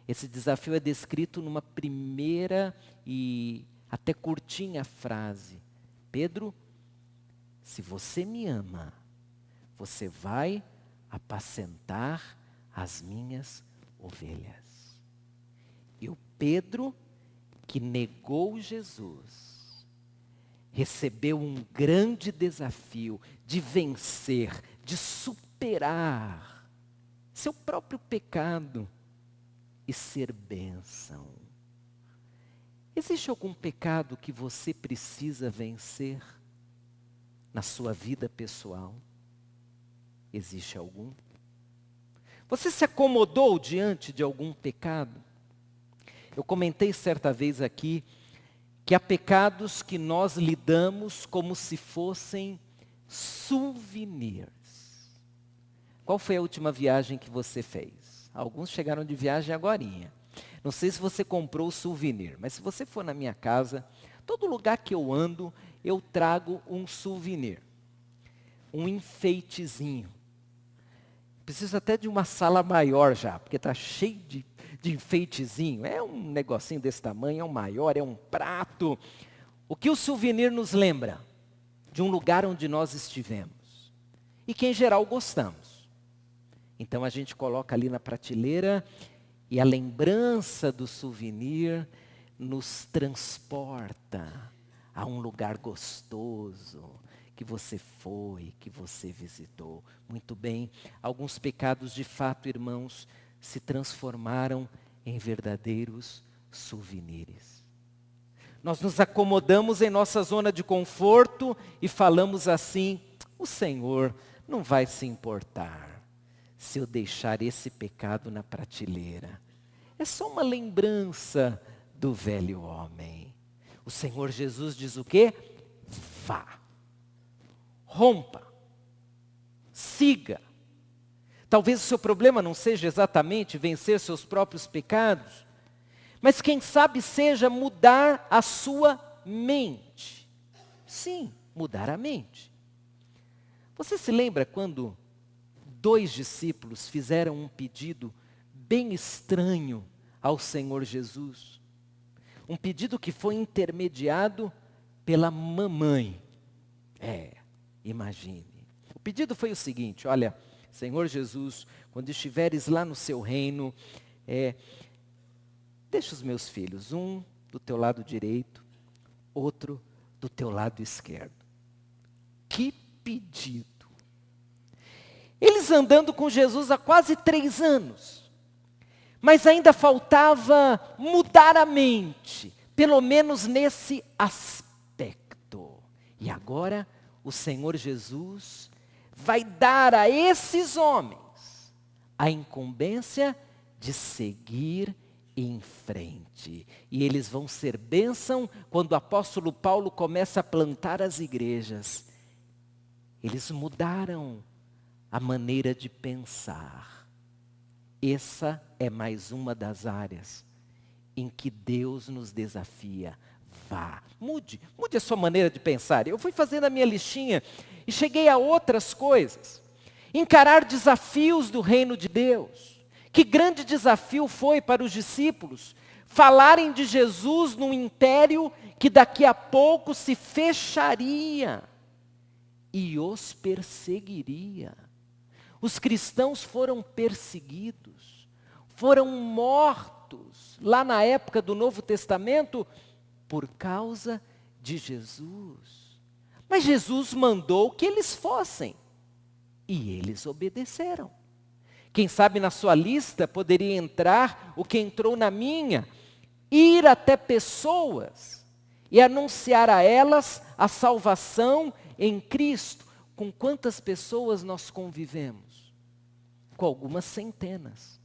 Esse desafio é descrito numa primeira e até curtinha frase. Pedro, se você me ama, você vai apacentar as minhas ovelhas. E o Pedro, que negou Jesus, recebeu um grande desafio de vencer, de superar seu próprio pecado e ser bênção. Existe algum pecado que você precisa vencer na sua vida pessoal? Existe algum? Você se acomodou diante de algum pecado? Eu comentei certa vez aqui que há pecados que nós lidamos como se fossem souvenirs. Qual foi a última viagem que você fez? Alguns chegaram de viagem agorinha. Não sei se você comprou o souvenir, mas se você for na minha casa, todo lugar que eu ando, eu trago um souvenir. Um enfeitezinho. Preciso até de uma sala maior já, porque está cheio de enfeitezinho. É um negocinho desse tamanho, é um maior, é um prato. O que o souvenir nos lembra? De um lugar onde nós estivemos. E que em geral gostamos. Então a gente coloca ali na prateleira e a lembrança do souvenir nos transporta a um lugar gostoso que você foi, que você visitou. Muito bem, alguns pecados de fato, irmãos, se transformaram em verdadeiros souvenirs. Nós nos acomodamos em nossa zona de conforto e falamos assim, o Senhor não vai se importar se eu deixar esse pecado na prateleira. É só uma lembrança do velho homem. O Senhor Jesus diz o quê? Vá. Rompa. Siga. Talvez o seu problema não seja exatamente vencer seus próprios pecados, mas quem sabe seja mudar a sua mente. Sim, mudar a mente. Você se lembra quando 2 discípulos fizeram um pedido bem estranho ao Senhor Jesus? Um pedido que foi intermediado pela mamãe. Imagine. O pedido foi o seguinte: olha, Senhor Jesus, quando estiveres lá no seu reino, deixa os meus filhos, um do teu lado direito, outro do teu lado esquerdo. Que pedido! Eles andando com Jesus há quase 3 anos, mas ainda faltava mudar a mente, pelo menos nesse aspecto. E agora o Senhor Jesus vai dar a esses homens a incumbência de seguir em frente. E eles vão ser bênção quando o apóstolo Paulo começa a plantar as igrejas. Eles mudaram a maneira de pensar. Essa é mais uma das áreas em que Deus nos desafia. Vá, mude a sua maneira de pensar. Eu fui fazendo a minha listinha e cheguei a outras coisas. Encarar desafios do reino de Deus. Que grande desafio foi para os discípulos falarem de Jesus num império que daqui a pouco se fecharia e os perseguiria. Os cristãos foram perseguidos, foram mortos lá na época do Novo Testamento por causa de Jesus. Mas Jesus mandou que eles fossem e eles obedeceram. Quem sabe na sua lista poderia entrar o que entrou na minha, ir até pessoas e anunciar a elas a salvação em Cristo. Com quantas pessoas nós convivemos? Com algumas centenas.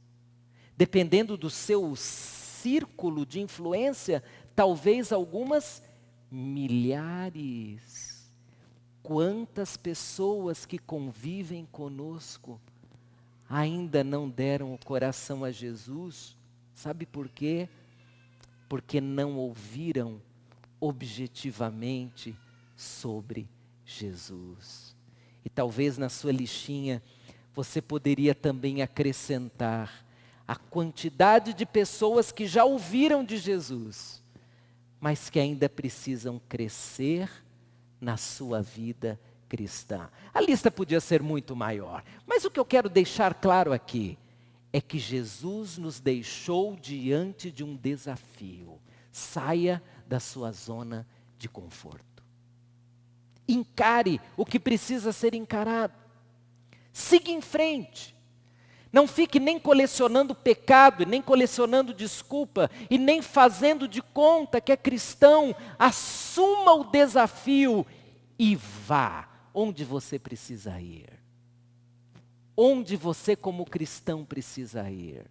Dependendo do seu círculo de influência, talvez algumas milhares. Quantas pessoas que convivem conosco ainda não deram o coração a Jesus? Sabe por quê? Porque não ouviram objetivamente sobre Jesus. E talvez na sua listinha você poderia também acrescentar a quantidade de pessoas que já ouviram de Jesus, mas que ainda precisam crescer na sua vida cristã. A lista podia ser muito maior, mas o que eu quero deixar claro aqui é que Jesus nos deixou diante de um desafio. Saia da sua zona de conforto. Encare o que precisa ser encarado. Siga em frente. Não fique nem colecionando pecado, nem colecionando desculpa, e nem fazendo de conta que é cristão. Assuma o desafio e vá onde você precisa ir. Onde você como cristão precisa ir.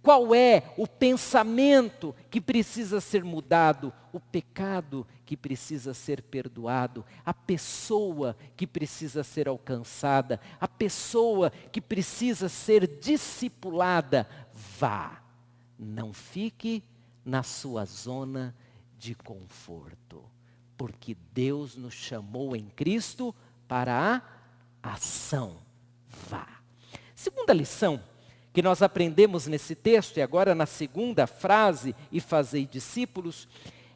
Qual é o pensamento que precisa ser mudado? O pecado que precisa ser perdoado? A pessoa que precisa ser alcançada? A pessoa que precisa ser discipulada? Vá. Não fique na sua zona de conforto. Porque Deus nos chamou em Cristo para a ação. Vá. Segunda lição que nós aprendemos nesse texto, e agora na segunda frase, e fazei discípulos,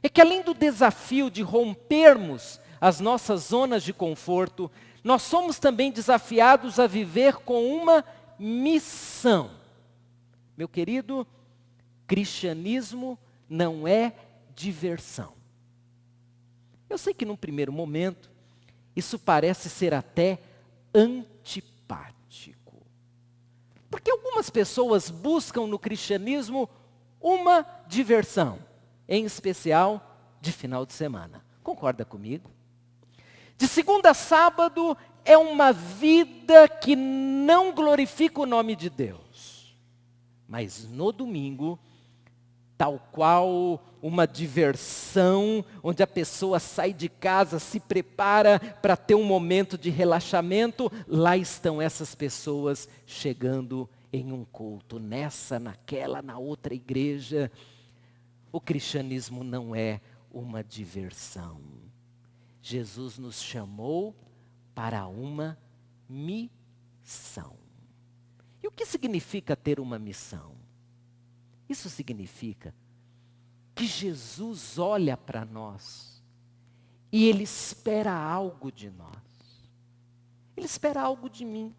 é que além do desafio de rompermos as nossas zonas de conforto, nós somos também desafiados a viver com uma missão. Meu querido, cristianismo não é diversão. Eu sei que num primeiro momento, isso parece ser até antipático. Porque algumas pessoas buscam no cristianismo uma diversão, em especial de final de semana. Concorda comigo? De segunda a sábado é uma vida que não glorifica o nome de Deus. Mas no domingo, tal qual uma diversão, onde a pessoa sai de casa, se prepara para ter um momento de relaxamento, lá estão essas pessoas chegando em um culto, nessa, naquela, na outra igreja. O cristianismo não é uma diversão. Jesus nos chamou para uma missão. E o que significa ter uma missão? Isso significa que Jesus olha para nós E Ele espera algo de nós. Ele espera algo de mim.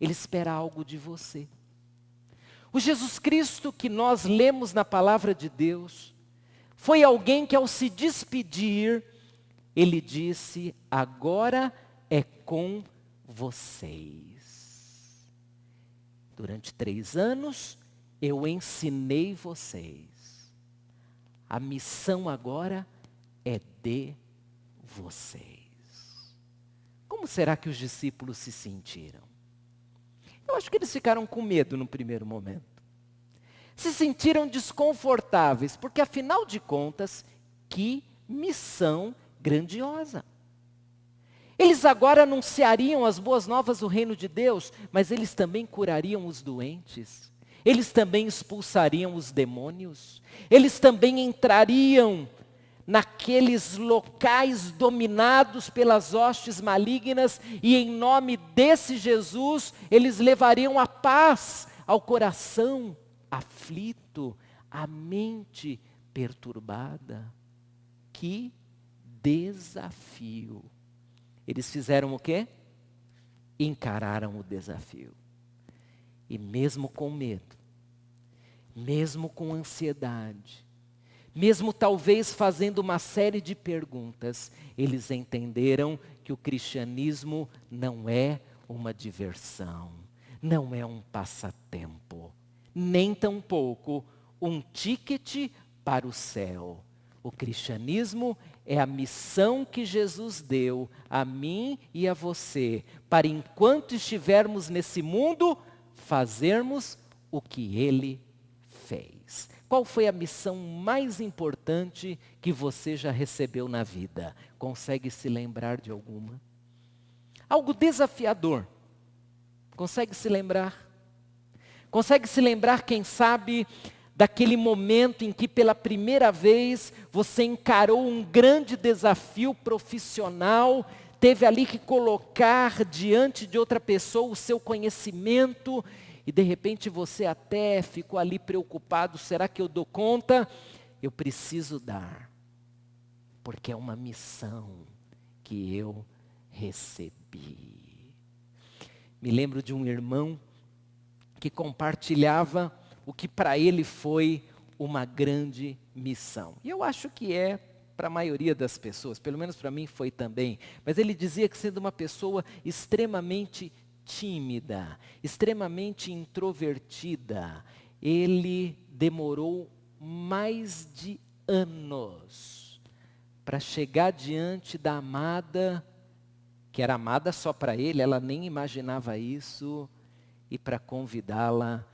Ele espera algo de você. O Jesus Cristo que nós lemos na palavra de Deus foi alguém que, ao se despedir, Ele disse: agora é com vocês. Durante 3 anos, eu ensinei vocês. A missão agora é de vocês. Como será que os discípulos se sentiram? Eu acho que eles ficaram com medo no primeiro momento. Se sentiram desconfortáveis, porque afinal de contas, que missão grandiosa. Eles agora anunciariam as boas novas do reino de Deus, mas eles também curariam os doentes. Eles também expulsariam os demônios. Eles também entrariam naqueles locais dominados pelas hostes malignas, e em nome desse Jesus, eles levariam a paz ao coração aflito, à mente perturbada. Que desafio! Eles fizeram o quê? Encararam o desafio. E mesmo com medo, mesmo com ansiedade, mesmo talvez fazendo uma série de perguntas, eles entenderam que o cristianismo não é uma diversão, não é um passatempo, nem tampouco um ticket para o céu. O cristianismo é a missão que Jesus deu a mim e a você, para enquanto estivermos nesse mundo, fazermos o que Ele fez. Qual foi a missão mais importante que você já recebeu na vida? Consegue se lembrar de alguma? Algo desafiador. Consegue se lembrar? Consegue se lembrar, quem sabe, daquele momento em que pela primeira vez você encarou um grande desafio profissional, teve ali que colocar diante de outra pessoa o seu conhecimento, e de repente você até ficou ali preocupado: será que eu dou conta? Eu preciso dar, porque é uma missão que eu recebi. Me lembro de um irmão que compartilhava o que para ele foi uma grande missão. E eu acho que é para a maioria das pessoas, pelo menos para mim foi também. Mas ele dizia que, sendo uma pessoa extremamente tímida, extremamente introvertida, ele demorou mais de anos para chegar diante da amada, que era amada só para ele, ela nem imaginava isso, e para convidá-la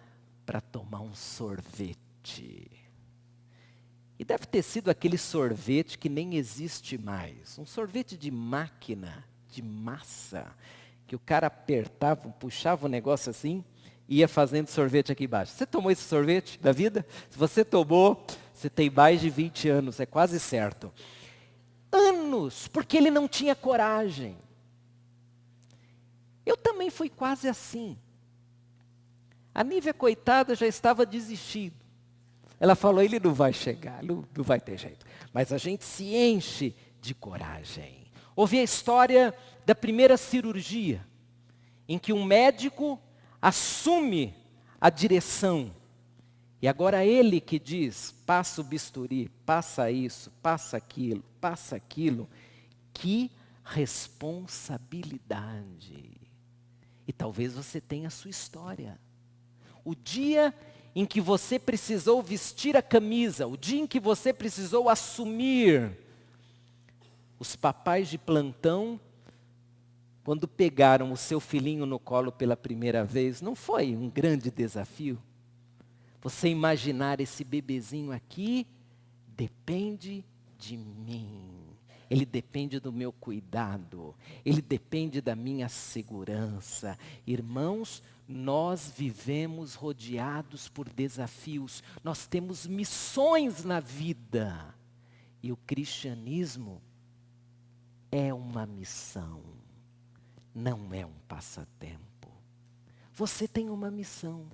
para tomar um sorvete. E deve ter sido aquele sorvete que nem existe mais. Um sorvete de máquina, de massa, que o cara apertava, puxava o negócio assim, e ia fazendo sorvete aqui embaixo. Você tomou esse sorvete da vida? Se você tomou, você tem mais de 20 anos, é quase certo. Anos, porque ele não tinha coragem. Eu também fui quase assim. A Nívia, coitada, já estava desistindo. Ela falou: ele não vai chegar, não vai ter jeito. Mas a gente se enche de coragem. Ouvi a história da primeira cirurgia, em que um médico assume a direção. E agora ele que diz: passa o bisturi, passa isso, passa aquilo, passa aquilo. Que responsabilidade. E talvez você tenha a sua história. O dia em que você precisou vestir a camisa, o dia em que você precisou assumir. Os papais de plantão, quando pegaram o seu filhinho no colo pela primeira vez, não foi um grande desafio? Você imaginar: esse bebezinho aqui depende de mim. Ele depende do meu cuidado, ele depende da minha segurança. Irmãos, nós vivemos rodeados por desafios, nós temos missões na vida. E o cristianismo é uma missão, não é um passatempo. Você tem uma missão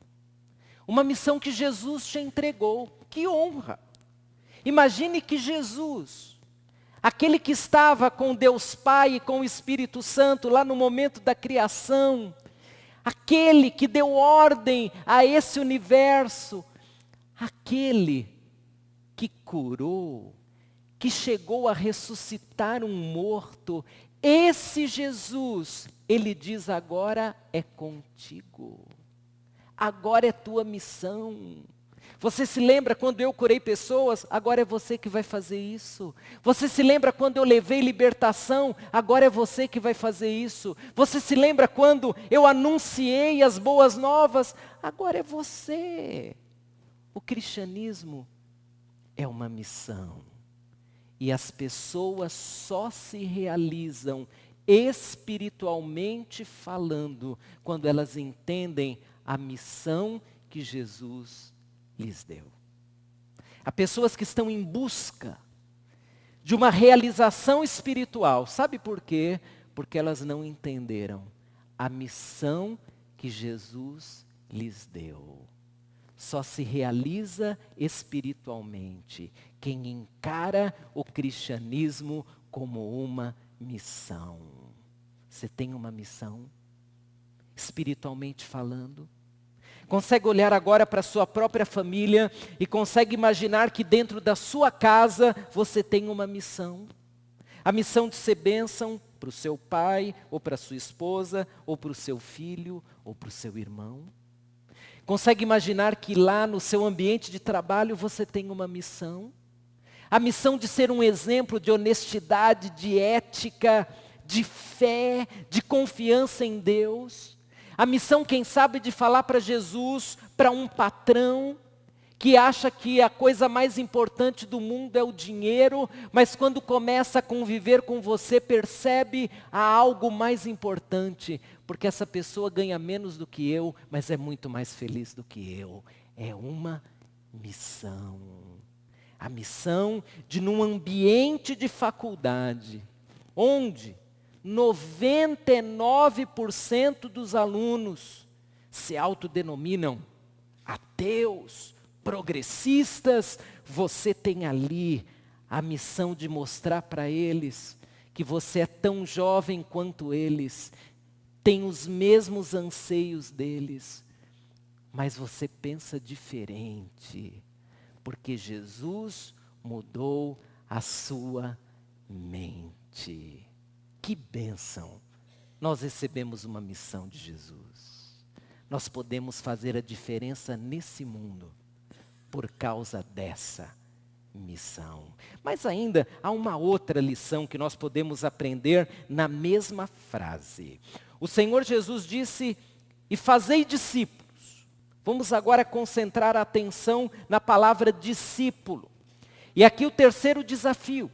que Jesus te entregou. Que honra! Imagine que Jesus, aquele que estava com Deus Pai e com o Espírito Santo lá no momento da criação, aquele que deu ordem a esse universo, aquele que curou, que chegou a ressuscitar um morto, esse Jesus, ele diz: agora é contigo, agora é tua missão. Você se lembra quando eu curei pessoas? Agora é você que vai fazer isso. Você se lembra quando eu levei libertação? Agora é você que vai fazer isso. Você se lembra quando eu anunciei as boas novas? Agora é você. O cristianismo é uma missão. E as pessoas só se realizam espiritualmente falando quando elas entendem a missão que Jesus lhes deu. Há pessoas que estão em busca de uma realização espiritual. Sabe por quê? Porque elas não entenderam a missão que Jesus lhes deu. Só se realiza espiritualmente quem encara o cristianismo como uma missão. Você tem uma missão? Espiritualmente falando? Consegue olhar agora para a sua própria família e consegue imaginar que dentro da sua casa você tem uma missão? A missão de ser bênção para o seu pai, ou para a sua esposa, ou para o seu filho, ou para o seu irmão? Consegue imaginar que lá no seu ambiente de trabalho você tem uma missão? A missão de ser um exemplo de honestidade, de ética, de fé, de confiança em Deus? A missão, quem sabe, de falar para Jesus, para um patrão, que acha que a coisa mais importante do mundo é o dinheiro, mas quando começa a conviver com você, percebe há algo mais importante, porque essa pessoa ganha menos do que eu, mas é muito mais feliz do que eu. É uma missão. A missão de, num ambiente de faculdade, onde 99% dos alunos se autodenominam ateus, progressistas, você tem ali a missão de mostrar para eles que você é tão jovem quanto eles, tem os mesmos anseios deles, mas você pensa diferente, porque Jesus mudou a sua mente. Que bênção! Nós recebemos uma missão de Jesus. Nós podemos fazer a diferença nesse mundo por causa dessa missão. Mas ainda há uma outra lição que nós podemos aprender na mesma frase. O Senhor Jesus disse: e fazei discípulos. Vamos agora concentrar a atenção na palavra discípulo. E aqui o terceiro desafio.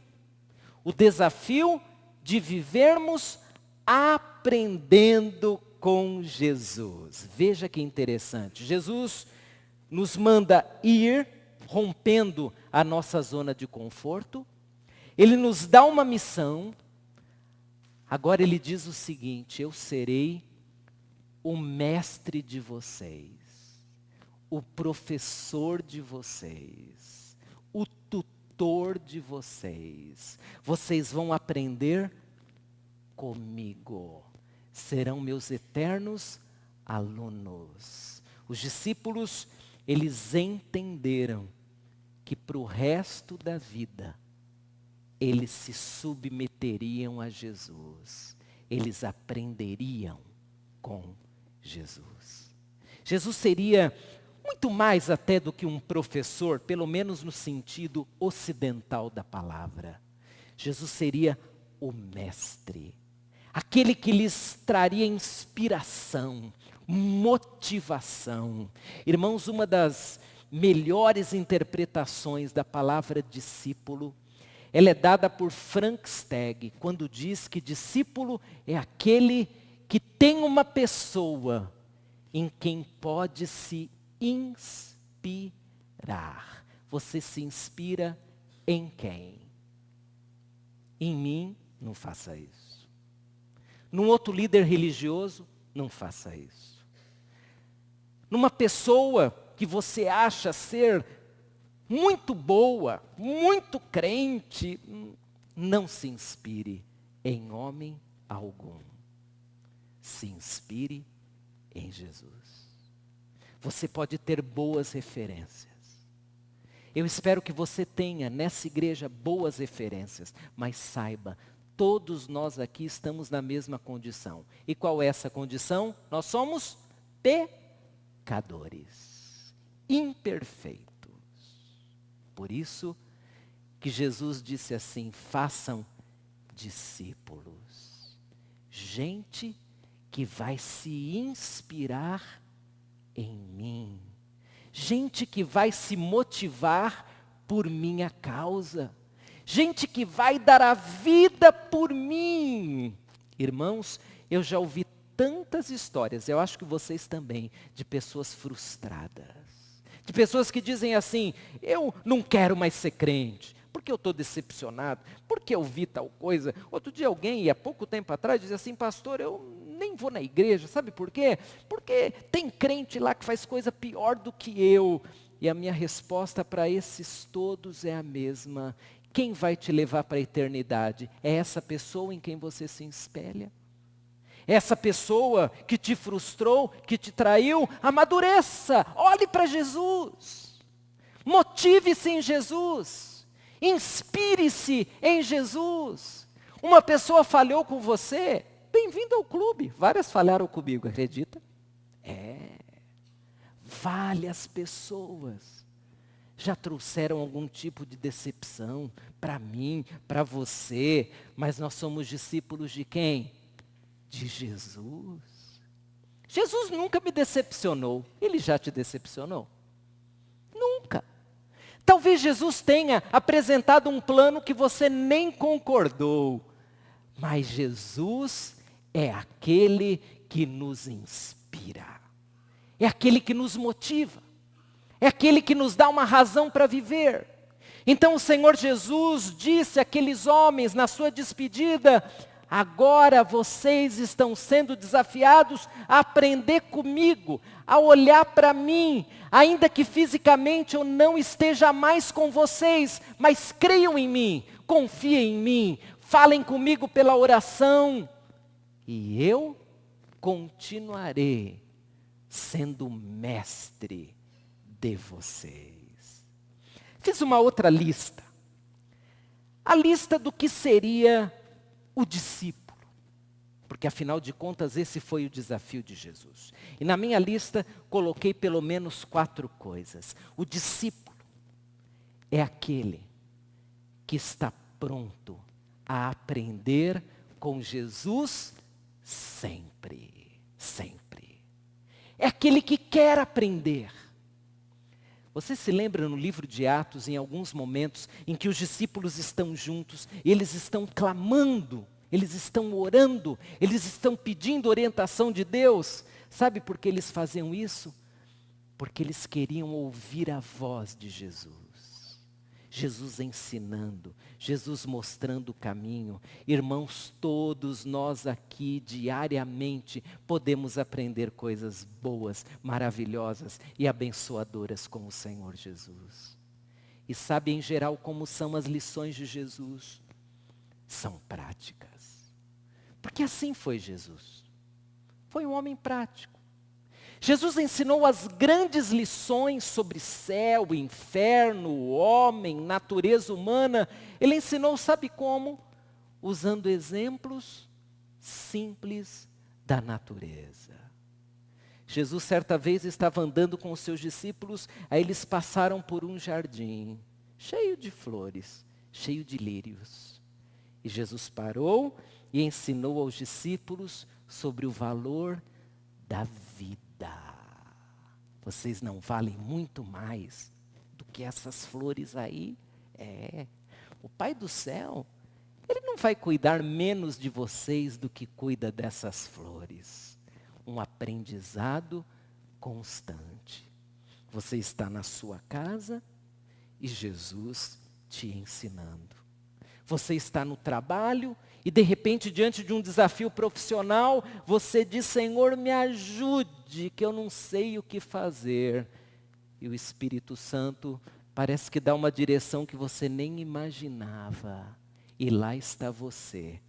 O desafio de vivermos aprendendo com Jesus. Veja que interessante. Jesus nos manda ir rompendo a nossa zona de conforto. Ele nos dá uma missão. Agora ele diz o seguinte: eu serei o mestre de vocês, o professor de vocês, o tutor de vocês. Vocês vão aprender comigo. Serão meus eternos alunos. Os discípulos, eles entenderam que para o resto da vida, eles se submeteriam a Jesus. Eles aprenderiam com Jesus. Jesus seria muito mais até do que um professor, pelo menos no sentido ocidental da palavra. Jesus seria o mestre, aquele que lhes traria inspiração, motivação. Irmãos, uma das melhores interpretações da palavra discípulo, ela é dada por Frank Stagg, quando diz que discípulo é aquele que tem uma pessoa em quem pode se inspirar. Você se inspira em quem? Em mim, não faça isso. Num outro líder religioso, não faça isso. Numa pessoa que você acha ser muito boa, muito crente, não se inspire em homem algum. Se inspire em Jesus. Você pode ter boas referências. Eu espero que você tenha nessa igreja boas referências, mas saiba, todos nós aqui estamos na mesma condição. E qual é essa condição? Nós somos pecadores, imperfeitos. Por isso que Jesus disse assim: façam discípulos. Gente que vai se inspirar em mim. Gente que vai se motivar por minha causa. Gente que vai dar a vida por mim. Irmãos, eu já ouvi tantas histórias, eu acho que vocês também, de pessoas frustradas. De pessoas que dizem assim: eu não quero mais ser crente, porque eu estou decepcionado, porque eu vi tal coisa. Outro dia alguém, há pouco tempo atrás, dizia assim: pastor, eu nem vou na igreja, sabe por quê? Porque tem crente lá que faz coisa pior do que eu. E a minha resposta para esses todos é a mesma: quem vai te levar para a eternidade? É essa pessoa em quem você se espelha. Essa pessoa que te frustrou, que te traiu, amadureça, olhe para Jesus, motive-se em Jesus, inspire-se em Jesus. Uma pessoa falhou com você, bem-vindo ao clube. Várias falharam comigo, acredita? Várias pessoas já trouxeram algum tipo de decepção para mim, para você, mas nós somos discípulos de quem? De Jesus. Jesus nunca me decepcionou. Ele já te decepcionou? Nunca. Talvez Jesus tenha apresentado um plano que você nem concordou, mas Jesus é aquele que nos inspira, é aquele que nos motiva, é aquele que nos dá uma razão para viver. Então o Senhor Jesus disse àqueles homens na sua despedida: agora vocês estão sendo desafiados a aprender comigo, a olhar para mim, ainda que fisicamente eu não esteja mais com vocês, mas creiam em mim, confiem em mim, falem comigo pela oração, e eu continuarei sendo mestre de vocês. Fiz uma outra lista, a lista do que seria o discípulo, porque afinal de contas esse foi o desafio de Jesus. E na minha lista coloquei pelo menos 4 coisas. O discípulo é aquele que está pronto a aprender com Jesus sempre, sempre. É aquele que quer aprender. Você se lembra no livro de Atos, em alguns momentos, em que os discípulos estão juntos, eles estão clamando, eles estão orando, eles estão pedindo orientação de Deus. Sabe por que eles faziam isso? Porque eles queriam ouvir a voz de Jesus. Jesus ensinando, Jesus mostrando o caminho. Irmãos, todos nós aqui diariamente podemos aprender coisas boas, maravilhosas e abençoadoras com o Senhor Jesus. E sabe em geral como são as lições de Jesus? São práticas. Porque assim foi Jesus. Foi um homem prático. Jesus ensinou as grandes lições sobre céu, inferno, homem, natureza humana. Ele ensinou, sabe como? Usando exemplos simples da natureza. Jesus certa vez estava andando com os seus discípulos, aí eles passaram por um jardim, cheio de flores, cheio de lírios. E Jesus parou e ensinou aos discípulos sobre o valor da vida. Vocês não valem muito mais do que essas flores aí? O Pai do céu, Ele não vai cuidar menos de vocês do que cuida dessas flores. Um aprendizado constante. Você está na sua casa e Jesus te ensinando. Você está no trabalho e de repente diante de um desafio profissional, você diz: Senhor, me ajude, que eu não sei o que fazer. E o Espírito Santo parece que dá uma direção que você nem imaginava. E lá está você,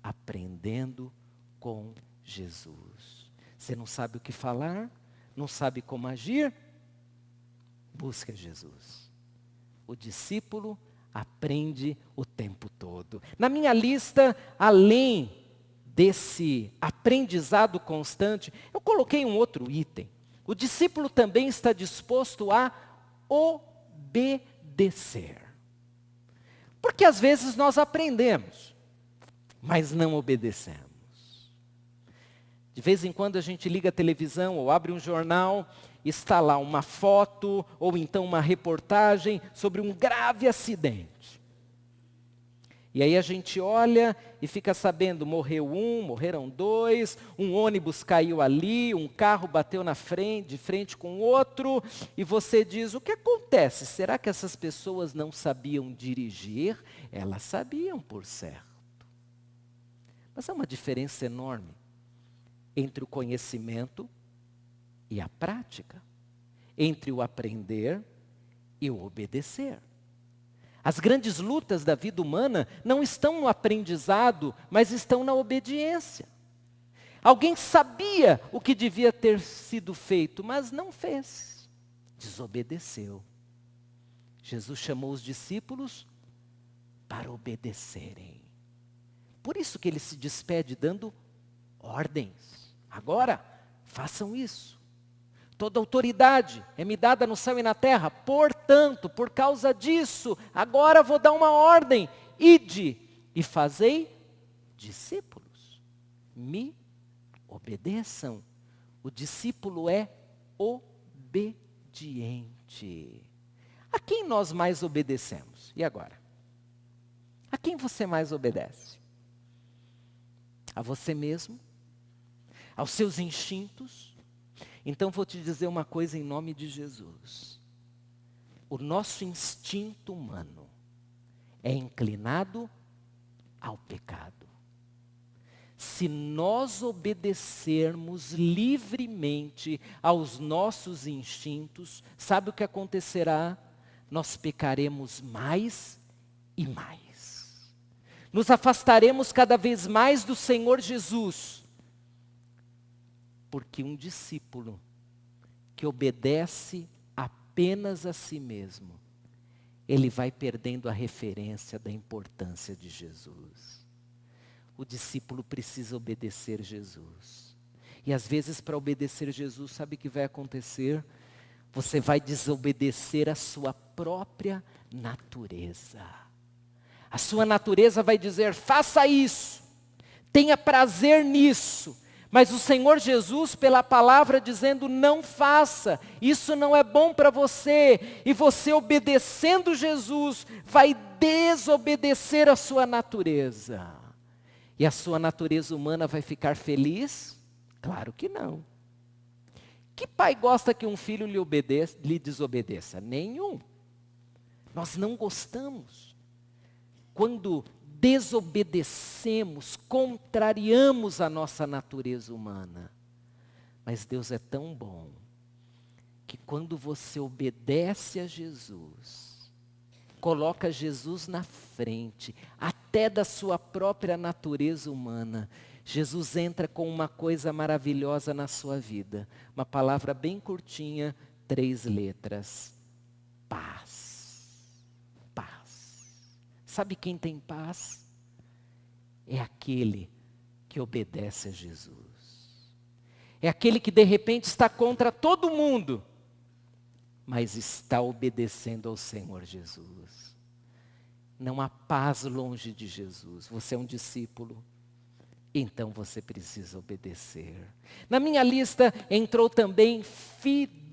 aprendendo com Jesus. Você não sabe o que falar? Não sabe como agir? Busca Jesus. O discípulo aprende o tempo todo. Na minha lista, além desse aprendizado constante, eu coloquei um outro item. O discípulo também está disposto a obedecer. Porque às vezes nós aprendemos, mas não obedecemos. De vez em quando a gente liga a televisão ou abre um jornal, está lá uma foto ou então uma reportagem sobre um grave acidente. E aí a gente olha e fica sabendo, morreu um, morreram dois, um ônibus caiu ali, um carro bateu de frente com outro, e você diz, o que acontece? Será que essas pessoas não sabiam dirigir? Elas sabiam, por certo. Mas há uma diferença enorme entre o conhecimento e a prática, entre o aprender e o obedecer. As grandes lutas da vida humana não estão no aprendizado, mas estão na obediência. Alguém sabia o que devia ter sido feito, mas não fez. Desobedeceu. Jesus chamou os discípulos para obedecerem. Por isso que ele se despede dando ordens. Agora, façam isso. Toda autoridade é me dada no céu e na terra. Portanto, por causa disso, agora vou dar uma ordem. Ide e fazei discípulos. Me obedeçam. O discípulo é obediente. A quem nós mais obedecemos? E agora? A quem você mais obedece? A você mesmo? Aos seus instintos? Então vou te dizer uma coisa em nome de Jesus. O nosso instinto humano é inclinado ao pecado. Se nós obedecermos livremente aos nossos instintos, sabe o que acontecerá? Nós pecaremos mais e mais. Nos afastaremos cada vez mais do Senhor Jesus. Porque um discípulo que obedece apenas a si mesmo, ele vai perdendo a referência da importância de Jesus. O discípulo precisa obedecer Jesus. E às vezes, para obedecer Jesus, sabe o que vai acontecer? Você vai desobedecer a sua própria natureza. A sua natureza vai dizer, faça isso, tenha prazer nisso. Mas o Senhor Jesus, pela palavra, dizendo, não faça, isso não é bom para você. E você, obedecendo Jesus, vai desobedecer a sua natureza. E a sua natureza humana vai ficar feliz? Claro que não. Que pai gosta que um filho lhe desobedeça? Nenhum. Nós não gostamos. Quando desobedecemos, contrariamos a nossa natureza humana. Mas Deus é tão bom, que quando você obedece a Jesus, coloca Jesus na frente, até da sua própria natureza humana, Jesus entra com uma coisa maravilhosa na sua vida. Uma palavra bem curtinha, 3 letras. Paz. Sabe quem tem paz? É aquele que obedece a Jesus. É aquele que de repente está contra todo mundo, mas está obedecendo ao Senhor Jesus. Não há paz longe de Jesus. Você é um discípulo, então você precisa obedecer. Na minha lista entrou também fidelidade.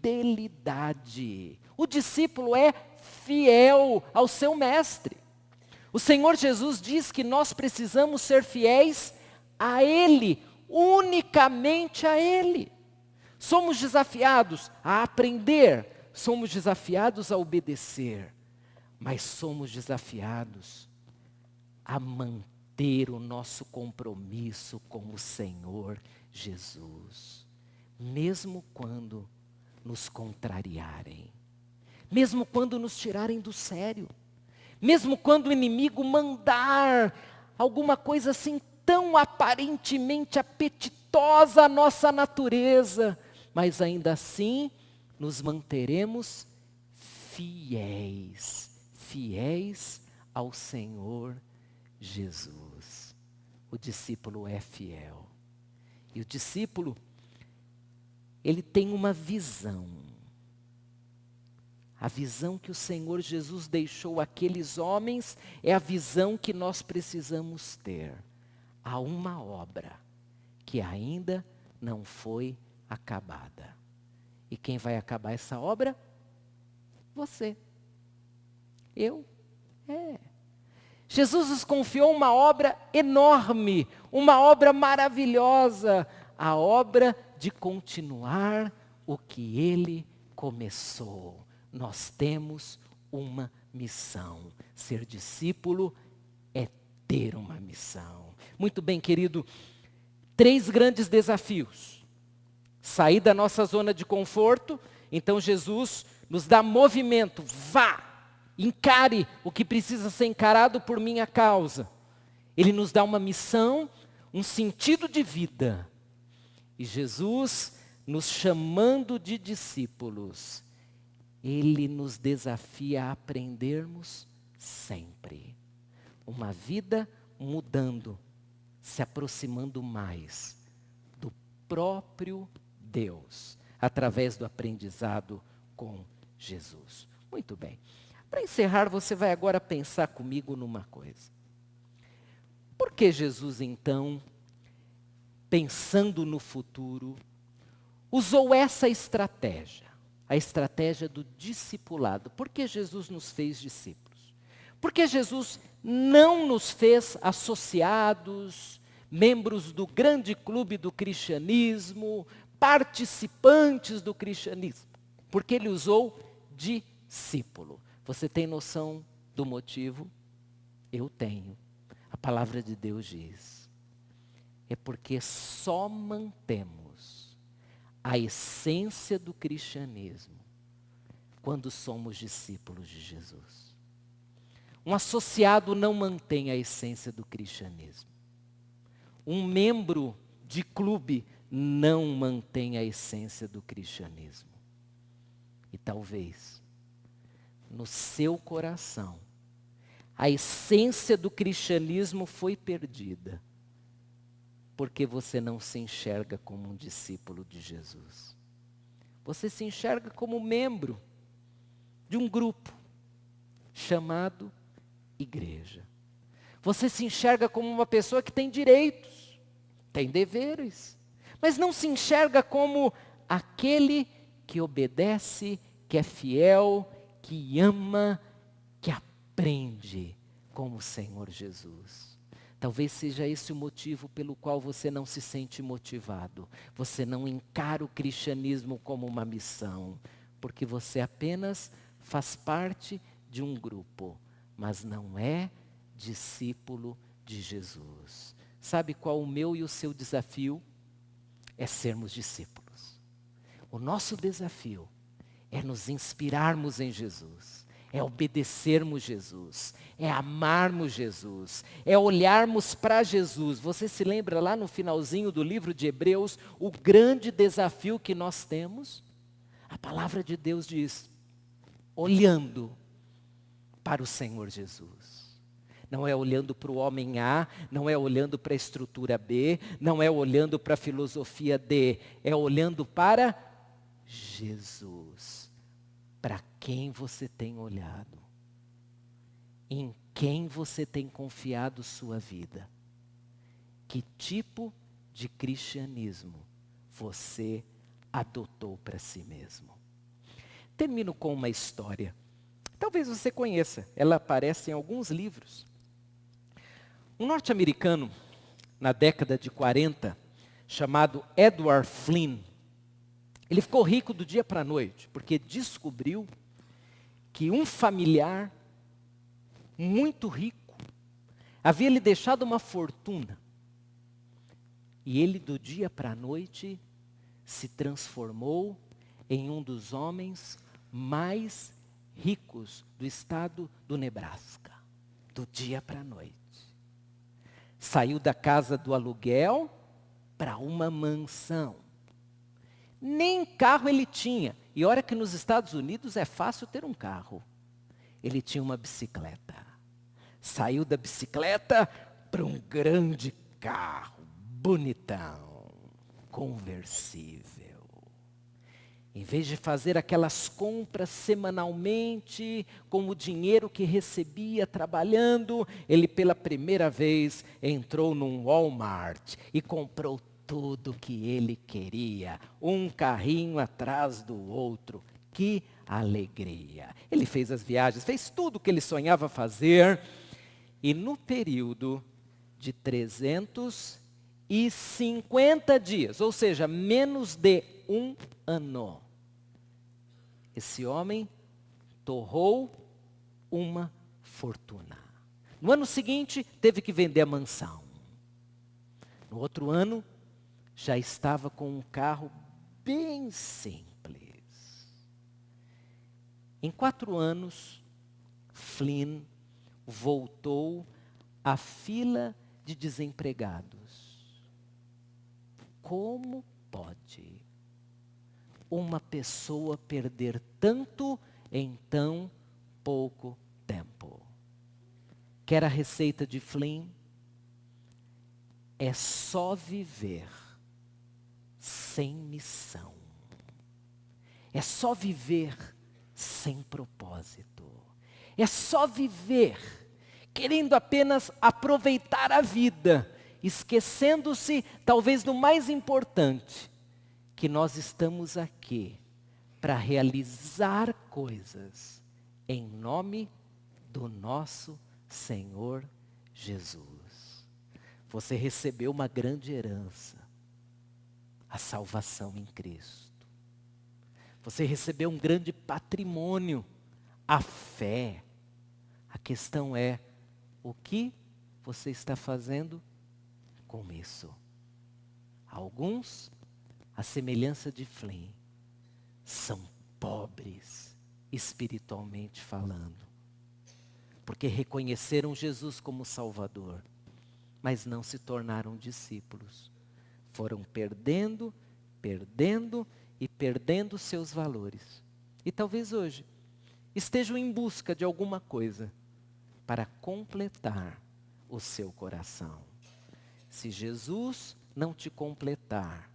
O discípulo é fiel ao seu mestre. O Senhor Jesus diz que nós precisamos ser fiéis a Ele, unicamente a Ele. Somos desafiados a aprender, somos desafiados a obedecer, mas somos desafiados a manter o nosso compromisso com o Senhor Jesus, mesmo quando nos contrariarem, mesmo quando nos tirarem do sério. Mesmo quando o inimigo mandar alguma coisa assim tão aparentemente apetitosa à nossa natureza, mas ainda assim nos manteremos fiéis ao Senhor Jesus. O discípulo é fiel. E o discípulo, ele tem uma visão. A visão que o Senhor Jesus deixou àqueles homens é a visão que nós precisamos ter. Há uma obra que ainda não foi acabada. E quem vai acabar essa obra? Você. Eu. Jesus nos confiou uma obra enorme, uma obra maravilhosa, a obra de continuar o que Ele começou. Nós temos uma missão. Ser discípulo é ter uma missão. Muito bem, querido. 3 grandes desafios. Sair da nossa zona de conforto. Então Jesus nos dá movimento. Vá, encare o que precisa ser encarado por minha causa. Ele nos dá uma missão, um sentido de vida. E Jesus, nos chamando de discípulos, Ele nos desafia a aprendermos sempre. Uma vida mudando, se aproximando mais do próprio Deus, através do aprendizado com Jesus. Muito bem. Para encerrar, você vai agora pensar comigo numa coisa. Por que Jesus, então, pensando no futuro, usou essa estratégia? A estratégia do discipulado. Por que Jesus nos fez discípulos? Porque Jesus não nos fez associados, membros do grande clube do cristianismo, participantes do cristianismo. Porque Ele usou discípulo. Você tem noção do motivo? Eu tenho. A palavra de Deus diz. É porque só mantemos a essência do cristianismo quando somos discípulos de Jesus. Um associado não mantém a essência do cristianismo. Um membro de clube não mantém a essência do cristianismo. E talvez, no seu coração, a essência do cristianismo foi perdida, porque você não se enxerga como um discípulo de Jesus. Você se enxerga como membro de um grupo chamado igreja. Você se enxerga como uma pessoa que tem direitos, tem deveres, mas não se enxerga como aquele que obedece, que é fiel, que ama, que aprende como o Senhor Jesus. Talvez seja esse o motivo pelo qual você não se sente motivado. Você não encara o cristianismo como uma missão, porque você apenas faz parte de um grupo, mas não é discípulo de Jesus. Sabe qual o meu e o seu desafio? É sermos discípulos. O nosso desafio é nos inspirarmos em Jesus, é obedecermos Jesus, é amarmos Jesus, é olharmos para Jesus. Você se lembra lá no finalzinho do livro de Hebreus, o grande desafio que nós temos? A palavra de Deus diz, olhando para o Senhor Jesus. Não é olhando para o homem A, não é olhando para a estrutura B, não é olhando para a filosofia D, é olhando para Jesus. Para quem você tem olhado? Em quem você tem confiado sua vida? Que tipo de cristianismo você adotou para si mesmo? Termino com uma história. Talvez você conheça, ela aparece em alguns livros. Um norte-americano, na década de 40, chamado Edward Flynn, ele ficou rico do dia para a noite, porque descobriu que um familiar muito rico havia lhe deixado uma fortuna. E ele, do dia para a noite, se transformou em um dos homens mais ricos do estado do Nebraska, do dia para a noite. Saiu da casa do aluguel para uma mansão. Nem carro ele tinha. E olha que nos Estados Unidos é fácil ter um carro. Ele tinha uma bicicleta. Saiu da bicicleta para um grande carro, bonitão, conversível. Em vez de fazer aquelas compras semanalmente, com o dinheiro que recebia trabalhando, ele pela primeira vez entrou num Walmart e comprou tudo que ele queria, um carrinho atrás do outro. Que alegria! Ele fez as viagens, fez tudo o que ele sonhava fazer, e no período de 350 dias, ou seja, menos de um ano, esse homem torrou uma fortuna. No ano seguinte, teve que vender a mansão. No outro ano, já estava com um carro bem simples. Em 4 anos, Flynn voltou à fila de desempregados. Como pode uma pessoa perder tanto em tão pouco tempo? Quer a receita de Flynn? É só viver sem missão. É só viver sem propósito. É só viver querendo apenas aproveitar a vida, esquecendo-se talvez do mais importante, que nós estamos aqui para realizar coisas em nome do nosso Senhor Jesus. Você recebeu uma grande herança, a salvação em Cristo. Você recebeu um grande patrimônio, a fé. A questão é, o que você está fazendo com isso? Alguns, à semelhança de Flynn, são pobres espiritualmente falando, porque reconheceram Jesus como Salvador, mas não se tornaram discípulos. Foram perdendo e perdendo seus valores. E talvez hoje estejam em busca de alguma coisa para completar o seu coração. Se Jesus não te completar,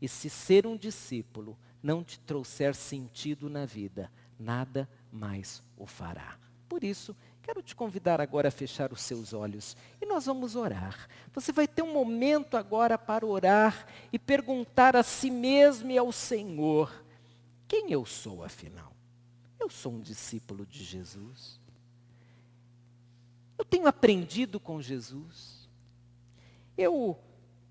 e se ser um discípulo não te trouxer sentido na vida, nada mais o fará. Por isso, quero te convidar agora a fechar os seus olhos e nós vamos orar. Você vai ter um momento agora para orar e perguntar a si mesmo e ao Senhor: quem eu sou afinal? Eu sou um discípulo de Jesus? Eu tenho aprendido com Jesus? Eu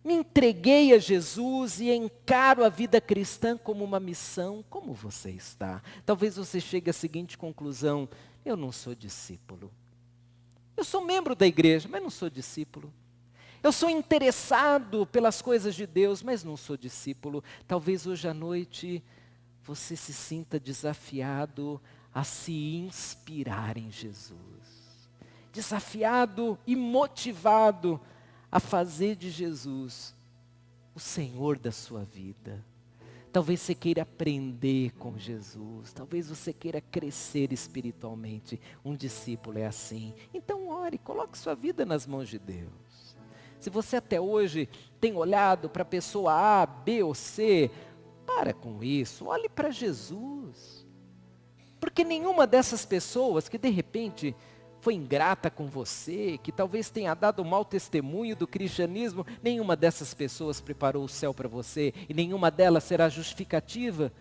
me entreguei a Jesus e encaro a vida cristã como uma missão? Como você está? Talvez você chegue à seguinte conclusão: eu não sou discípulo. Eu sou membro da igreja, mas não sou discípulo. Eu sou interessado pelas coisas de Deus, mas não sou discípulo. Talvez hoje à noite você se sinta desafiado a se inspirar em Jesus. Desafiado e motivado a fazer de Jesus o Senhor da sua vida. Talvez você queira aprender com Jesus. Talvez você queira crescer espiritualmente. Um discípulo é assim. Então ore, coloque sua vida nas mãos de Deus. Se você até hoje tem olhado para a pessoa A, B ou C, para com isso. Olhe para Jesus. Porque nenhuma dessas pessoas que de repente foi ingrata com você, que talvez tenha dado mau testemunho do cristianismo, nenhuma dessas pessoas preparou o céu para você, e nenhuma delas será justificativa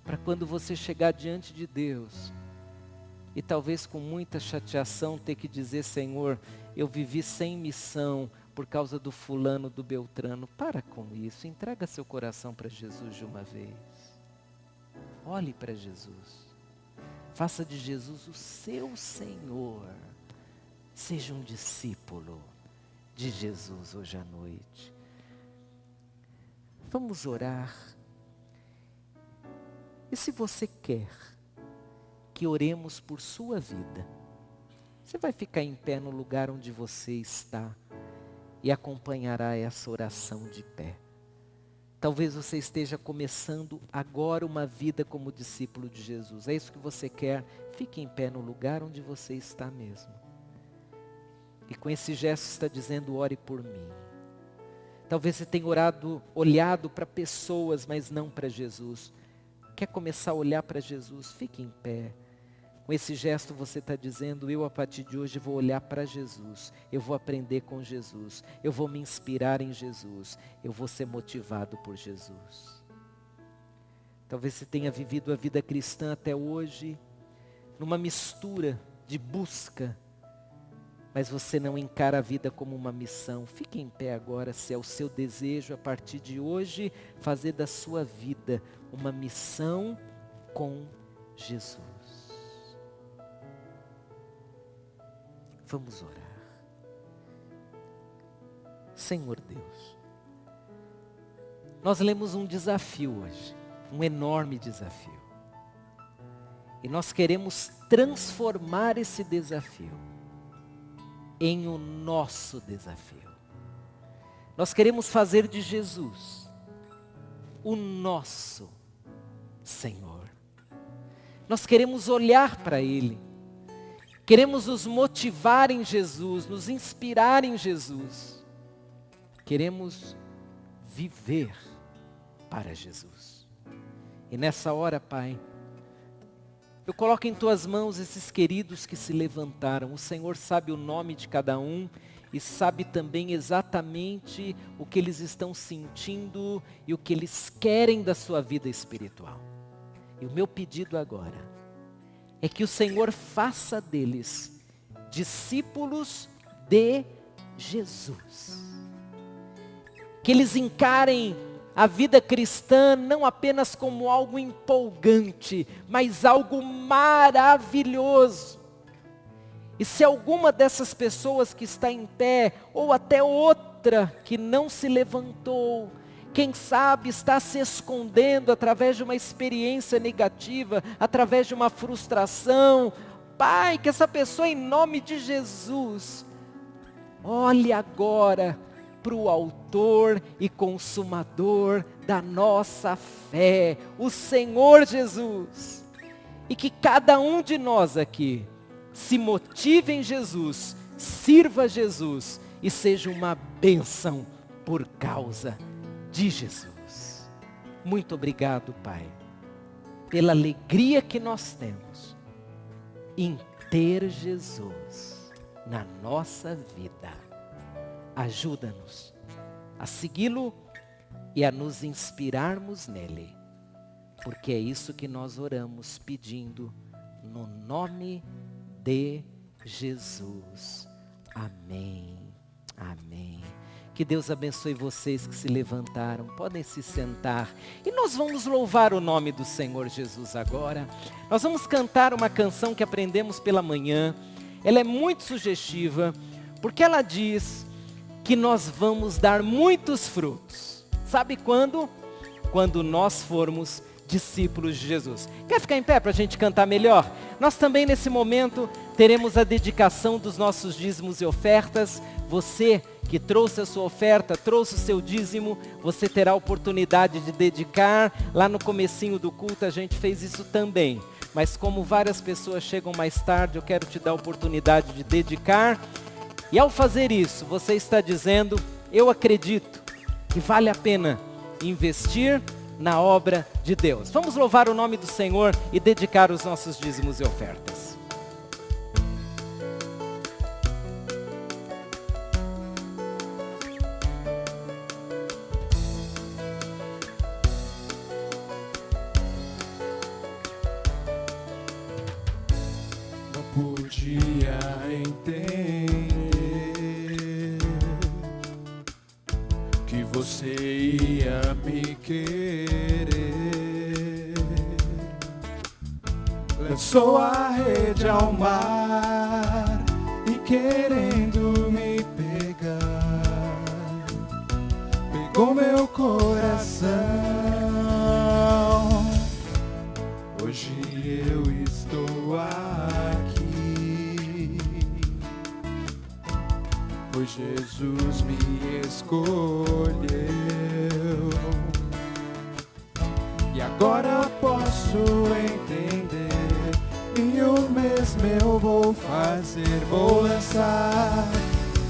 para quando você chegar diante de Deus, e talvez com muita chateação ter que dizer: Senhor, eu vivi sem missão por causa do fulano, do beltrano. Para com isso, entrega seu coração para Jesus de uma vez. Olhe para Jesus. Faça de Jesus o seu Senhor. Seja um discípulo de Jesus hoje à noite. Vamos orar. E se você quer que oremos por sua vida. Você vai ficar em pé no lugar onde você está e acompanhará essa oração de pé. Talvez você esteja começando agora uma vida como discípulo de Jesus. É isso que você quer? Fique em pé no lugar onde você está mesmo. E com esse gesto está dizendo, ore por mim. Talvez você tenha olhado para pessoas, mas não para Jesus. Quer começar a olhar para Jesus? Fique em pé. Com esse gesto você está dizendo, eu a partir de hoje vou olhar para Jesus, eu vou aprender com Jesus, eu vou me inspirar em Jesus, eu vou ser motivado por Jesus. Talvez você tenha vivido a vida cristã até hoje, numa mistura de busca, mas você não encara a vida como uma missão. Fique em pé agora, se é o seu desejo a partir de hoje, fazer da sua vida uma missão com Jesus. Vamos orar. Senhor Deus, nós lemos um desafio hoje, um enorme desafio. E nós queremos transformar esse desafio em o nosso desafio. Nós queremos fazer de Jesus o nosso Senhor. Nós queremos olhar para Ele. Queremos nos motivar em Jesus, nos inspirar em Jesus. Queremos viver para Jesus. E nessa hora, Pai, eu coloco em Tuas mãos esses queridos que se levantaram. O Senhor sabe o nome de cada um e sabe também exatamente o que eles estão sentindo e o que eles querem da sua vida espiritual. E o meu pedido agora é que o Senhor faça deles discípulos de Jesus. Que eles encarem a vida cristã não apenas como algo empolgante, mas algo maravilhoso. E se alguma dessas pessoas que está em pé, ou até outra que não se levantou, quem sabe está se escondendo através de uma experiência negativa, através de uma frustração. Pai, que essa pessoa, em nome de Jesus, olhe agora para o autor e consumador da nossa fé, o Senhor Jesus. E que cada um de nós aqui se motive em Jesus, sirva Jesus e seja uma bênção por causa de Jesus. Muito obrigado, Pai, pela alegria que nós temos em ter Jesus na nossa vida. Ajuda-nos a segui-lo e a nos inspirarmos nele, porque é isso que nós oramos pedindo no nome de Jesus. Amém. Amém. Que Deus abençoe vocês que se levantaram. Podem se sentar. E nós vamos louvar o nome do Senhor Jesus agora. Nós vamos cantar uma canção que aprendemos pela manhã. Ela é muito sugestiva, porque ela diz que nós vamos dar muitos frutos. Sabe quando? Quando nós formos discípulos de Jesus. Quer ficar em pé para a gente cantar melhor? Nós também nesse momento teremos a dedicação dos nossos dízimos e ofertas. Você que trouxe a sua oferta, trouxe o seu dízimo, você terá a oportunidade de dedicar. Lá no comecinho do culto a gente fez isso também. Mas como várias pessoas chegam mais tarde, eu quero te dar a oportunidade de dedicar. E ao fazer isso, você está dizendo, eu acredito que vale a pena investir na obra de Deus. Vamos louvar o nome do Senhor e dedicar os nossos dízimos e ofertas. Podia entender que você ia me querer. Lançou a rede ao mar e querendo me pegar, pegou meu coração. Hoje eu estou pois Jesus me escolheu. E agora posso entender, e o mesmo eu vou fazer. Vou lançar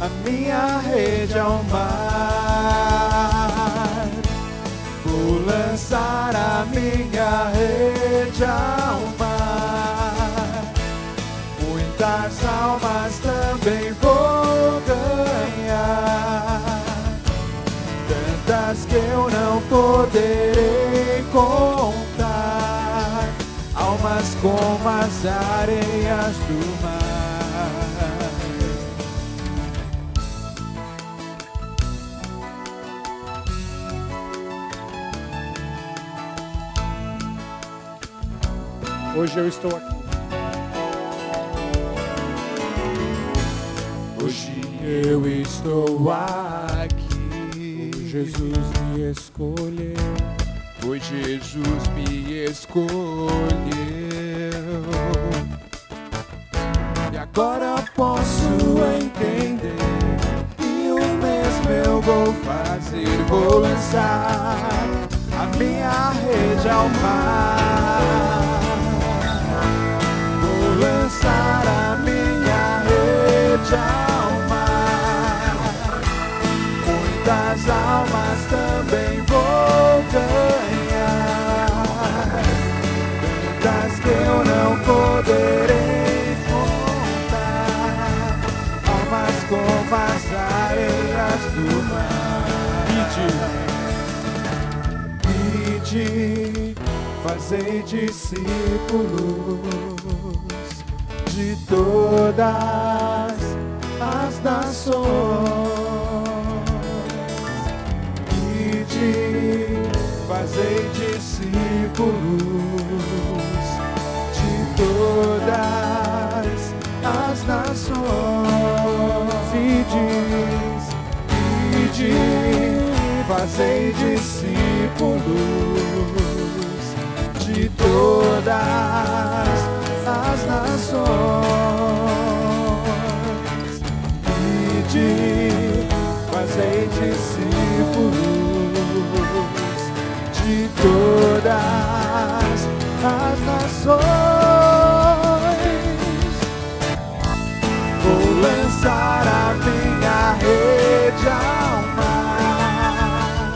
a minha rede ao mar. Vou lançar a minha rede ao mar. Muitas almas também vou ganhar, tantas que eu não poderei contar, almas como as areias do mar. Hoje eu estou aqui. Hoje eu estou aqui. Jesus me escolheu. Pois Jesus me escolheu. E agora posso entender, e o mesmo eu vou fazer. Vou lançar a minha rede ao mar. Vou lançar a minha rede ao mar. Muitas almas também vou ganhar, tantas que eu não poderei contar, almas como as areias do mar. Ide, fazei discípulos de todas as nações. Ide, fazei discípulos de todas as nações. Ide, fazei discípulos de todas as nações. Ide, fazei discípulos de todas as nações. Vou lançar a minha rede ao mar.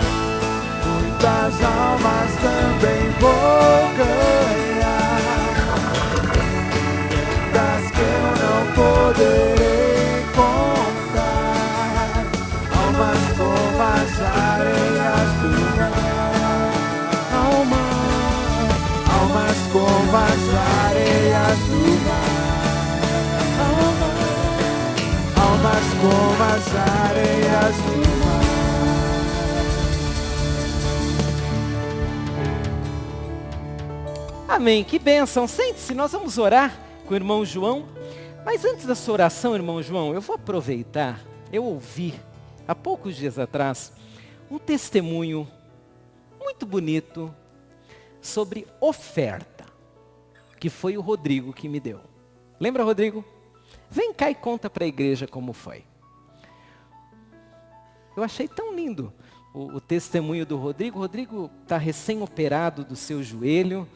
Muitas almas também vou ganhar, das que eu não poderei contar, almas como as areias do mar. Almas como as areias do mar. Almas como as areias do mar. Amém, que bênção. Sente-se, nós vamos orar com o irmão João. Mas antes da sua oração, irmão João, eu vou aproveitar. Eu ouvi, há poucos dias atrás, um testemunho muito bonito sobre oferta, que foi o Rodrigo que me deu. Lembra, Rodrigo? Vem cá e conta para a igreja como foi. Eu achei tão lindo o testemunho do Rodrigo. O Rodrigo está recém-operado do seu joelho.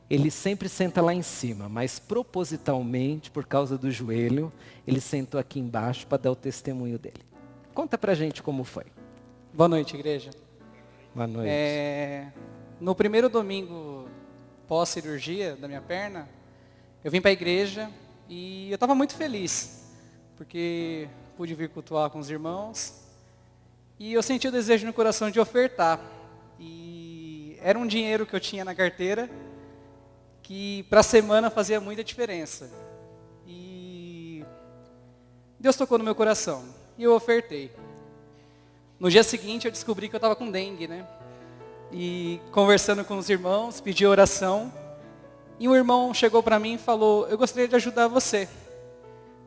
Ele sempre senta lá em cima, mas propositalmente, por causa do joelho, ele sentou aqui embaixo para dar o testemunho dele. Conta pra gente como foi. Boa noite, igreja. Boa noite. No primeiro domingo pós-cirurgia da minha perna, eu vim para a igreja e eu estava muito feliz, porque pude vir cultuar com os irmãos e eu senti o desejo no coração de ofertar. E era um dinheiro que eu tinha na carteira, que para a semana fazia muita diferença. E Deus tocou no meu coração e eu ofertei. No dia seguinte eu descobri que eu estava com dengue, né? E conversando com os irmãos, pedi oração. E um irmão chegou para mim e falou: eu gostaria de ajudar você,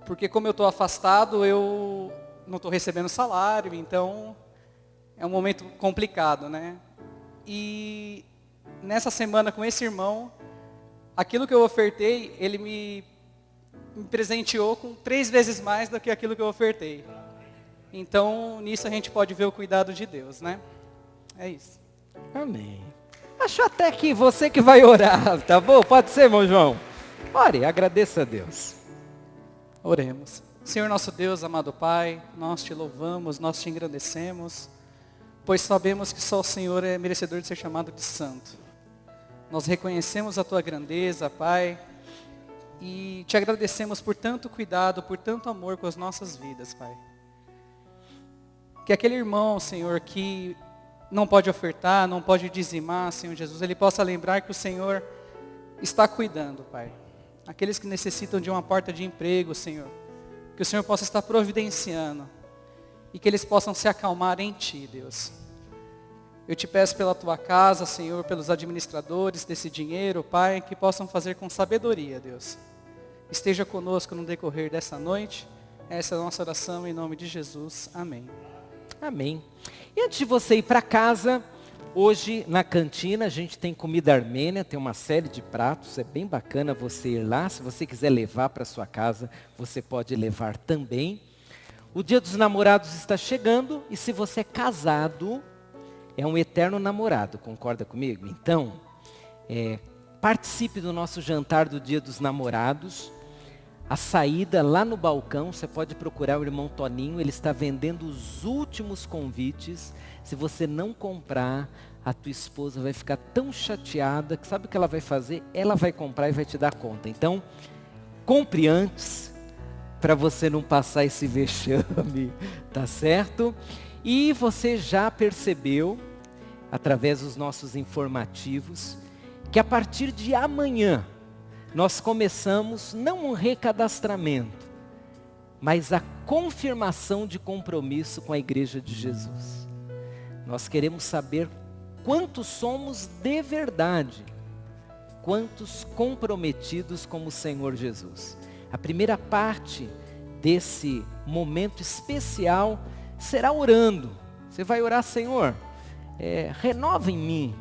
porque como eu estou afastado, eu não estou recebendo salário, então é um momento complicado, né? E nessa semana com esse irmão, aquilo que eu ofertei, ele me presenteou com 3 vezes mais do que aquilo que eu ofertei. Então, nisso a gente pode ver o cuidado de Deus, né? É isso. Amém. Acho até que você que vai orar, tá bom? Pode ser, irmão João? Ore, agradeça a Deus. Oremos. Senhor nosso Deus, amado Pai, nós te louvamos, nós te engrandecemos, pois sabemos que só o Senhor é merecedor de ser chamado de santo. Nós reconhecemos a tua grandeza, Pai, e te agradecemos por tanto cuidado, por tanto amor com as nossas vidas, Pai. Que aquele irmão, Senhor, que não pode ofertar, não pode dizimar, Senhor Jesus, ele possa lembrar que o Senhor está cuidando, Pai. Aqueles que necessitam de uma porta de emprego, Senhor, que o Senhor possa estar providenciando e que eles possam se acalmar em Ti, Deus. Eu te peço pela Tua casa, Senhor, pelos administradores desse dinheiro, Pai, que possam fazer com sabedoria, Deus. Esteja conosco no decorrer dessa noite. Essa é a nossa oração em nome de Jesus. Amém. Amém. E antes de você ir para casa, hoje na cantina a gente tem comida armênia, tem uma série de pratos, é bem bacana você ir lá. Se você quiser levar para sua casa, você pode levar também. O Dia dos Namorados está chegando e se você é casado, é um eterno namorado, concorda comigo? Então, participe do nosso jantar do Dia dos Namorados. A saída lá no balcão, você pode procurar o irmão Toninho, ele está vendendo os últimos convites. Se você não comprar, a tua esposa vai ficar tão chateada que sabe o que ela vai fazer? Ela vai comprar e vai te dar conta. Então, compre antes, para você não passar esse vexame, tá certo? E você já percebeu, através dos nossos informativos, que a partir de amanhã, nós começamos não um recadastramento, mas a confirmação de compromisso com a Igreja de Jesus. Nós queremos saber quantos somos de verdade, quantos comprometidos com o Senhor Jesus. A primeira parte desse momento especial será orando. Você vai orar, Senhor, renova em mim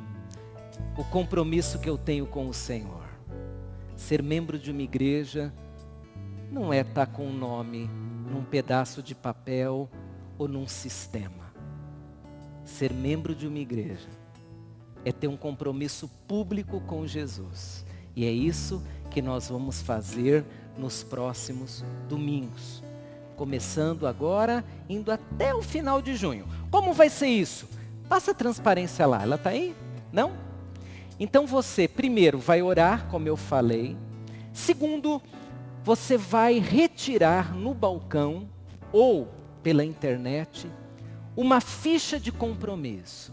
o compromisso que eu tenho com o Senhor. Ser membro de uma igreja não é estar com um nome num pedaço de papel ou num sistema. Ser membro de uma igreja é ter um compromisso público com Jesus. E é isso que nós vamos fazer nos próximos domingos. Começando agora, indo até o final de junho. Como vai ser isso? Passa a transparência lá. Ela está aí? Não? Então você, primeiro, vai orar, como eu falei. Segundo, você vai retirar no balcão ou pela internet uma ficha de compromisso.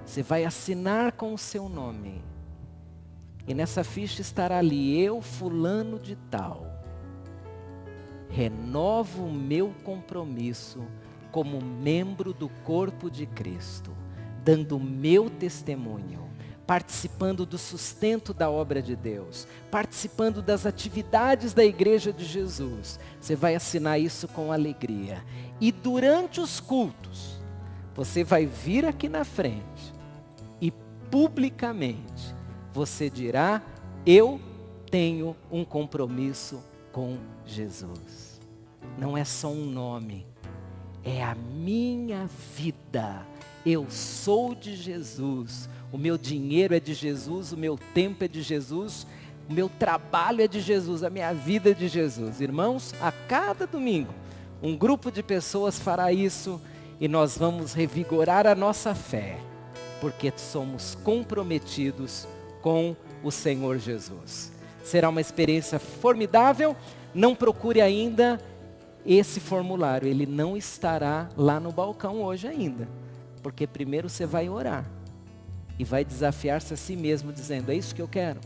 Você vai assinar com o seu nome. E nessa ficha estará ali, eu, fulano de tal, renovo o meu compromisso como membro do corpo de Cristo, dando o meu testemunho, participando do sustento da obra de Deus, participando das atividades da Igreja de Jesus. Você vai assinar isso com alegria. E durante os cultos, você vai vir aqui na frente e publicamente você dirá, eu tenho um compromisso com Jesus. Não é só um nome, é a minha vida. Eu sou de Jesus. O meu dinheiro é de Jesus, o meu tempo é de Jesus, o meu trabalho é de Jesus, a minha vida é de Jesus. Irmãos, a cada domingo, um grupo de pessoas fará isso e nós vamos revigorar a nossa fé, porque somos comprometidos com o Senhor Jesus. Será uma experiência formidável. Não procure ainda esse formulário, ele não estará lá no balcão hoje ainda, porque primeiro você vai orar. E vai desafiar-se a si mesmo, dizendo, é isso que eu quero.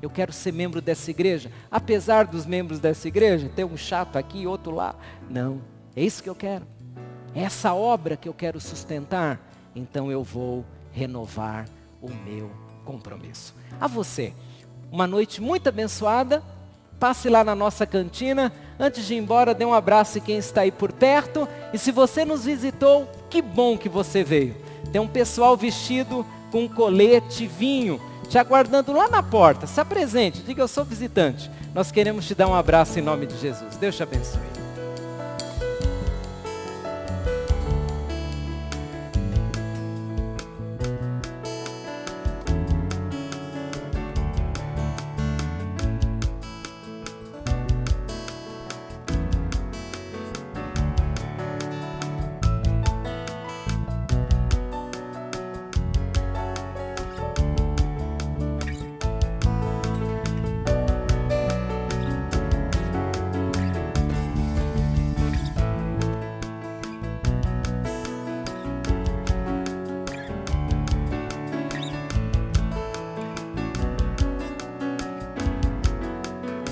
Eu quero ser membro dessa igreja. Apesar dos membros dessa igreja, ter um chato aqui, outro lá. Não, é isso que eu quero. É essa obra que eu quero sustentar. Então eu vou renovar o meu compromisso. A você, uma noite muito abençoada. Passe lá na nossa cantina. Antes de ir embora, dê um abraço em quem está aí por perto. E se você nos visitou, que bom que você veio. Tem um pessoal vestido com colete, vinho, te aguardando lá na porta. Se apresente, diga eu sou visitante. Nós queremos te dar um abraço em nome de Jesus. Deus te abençoe.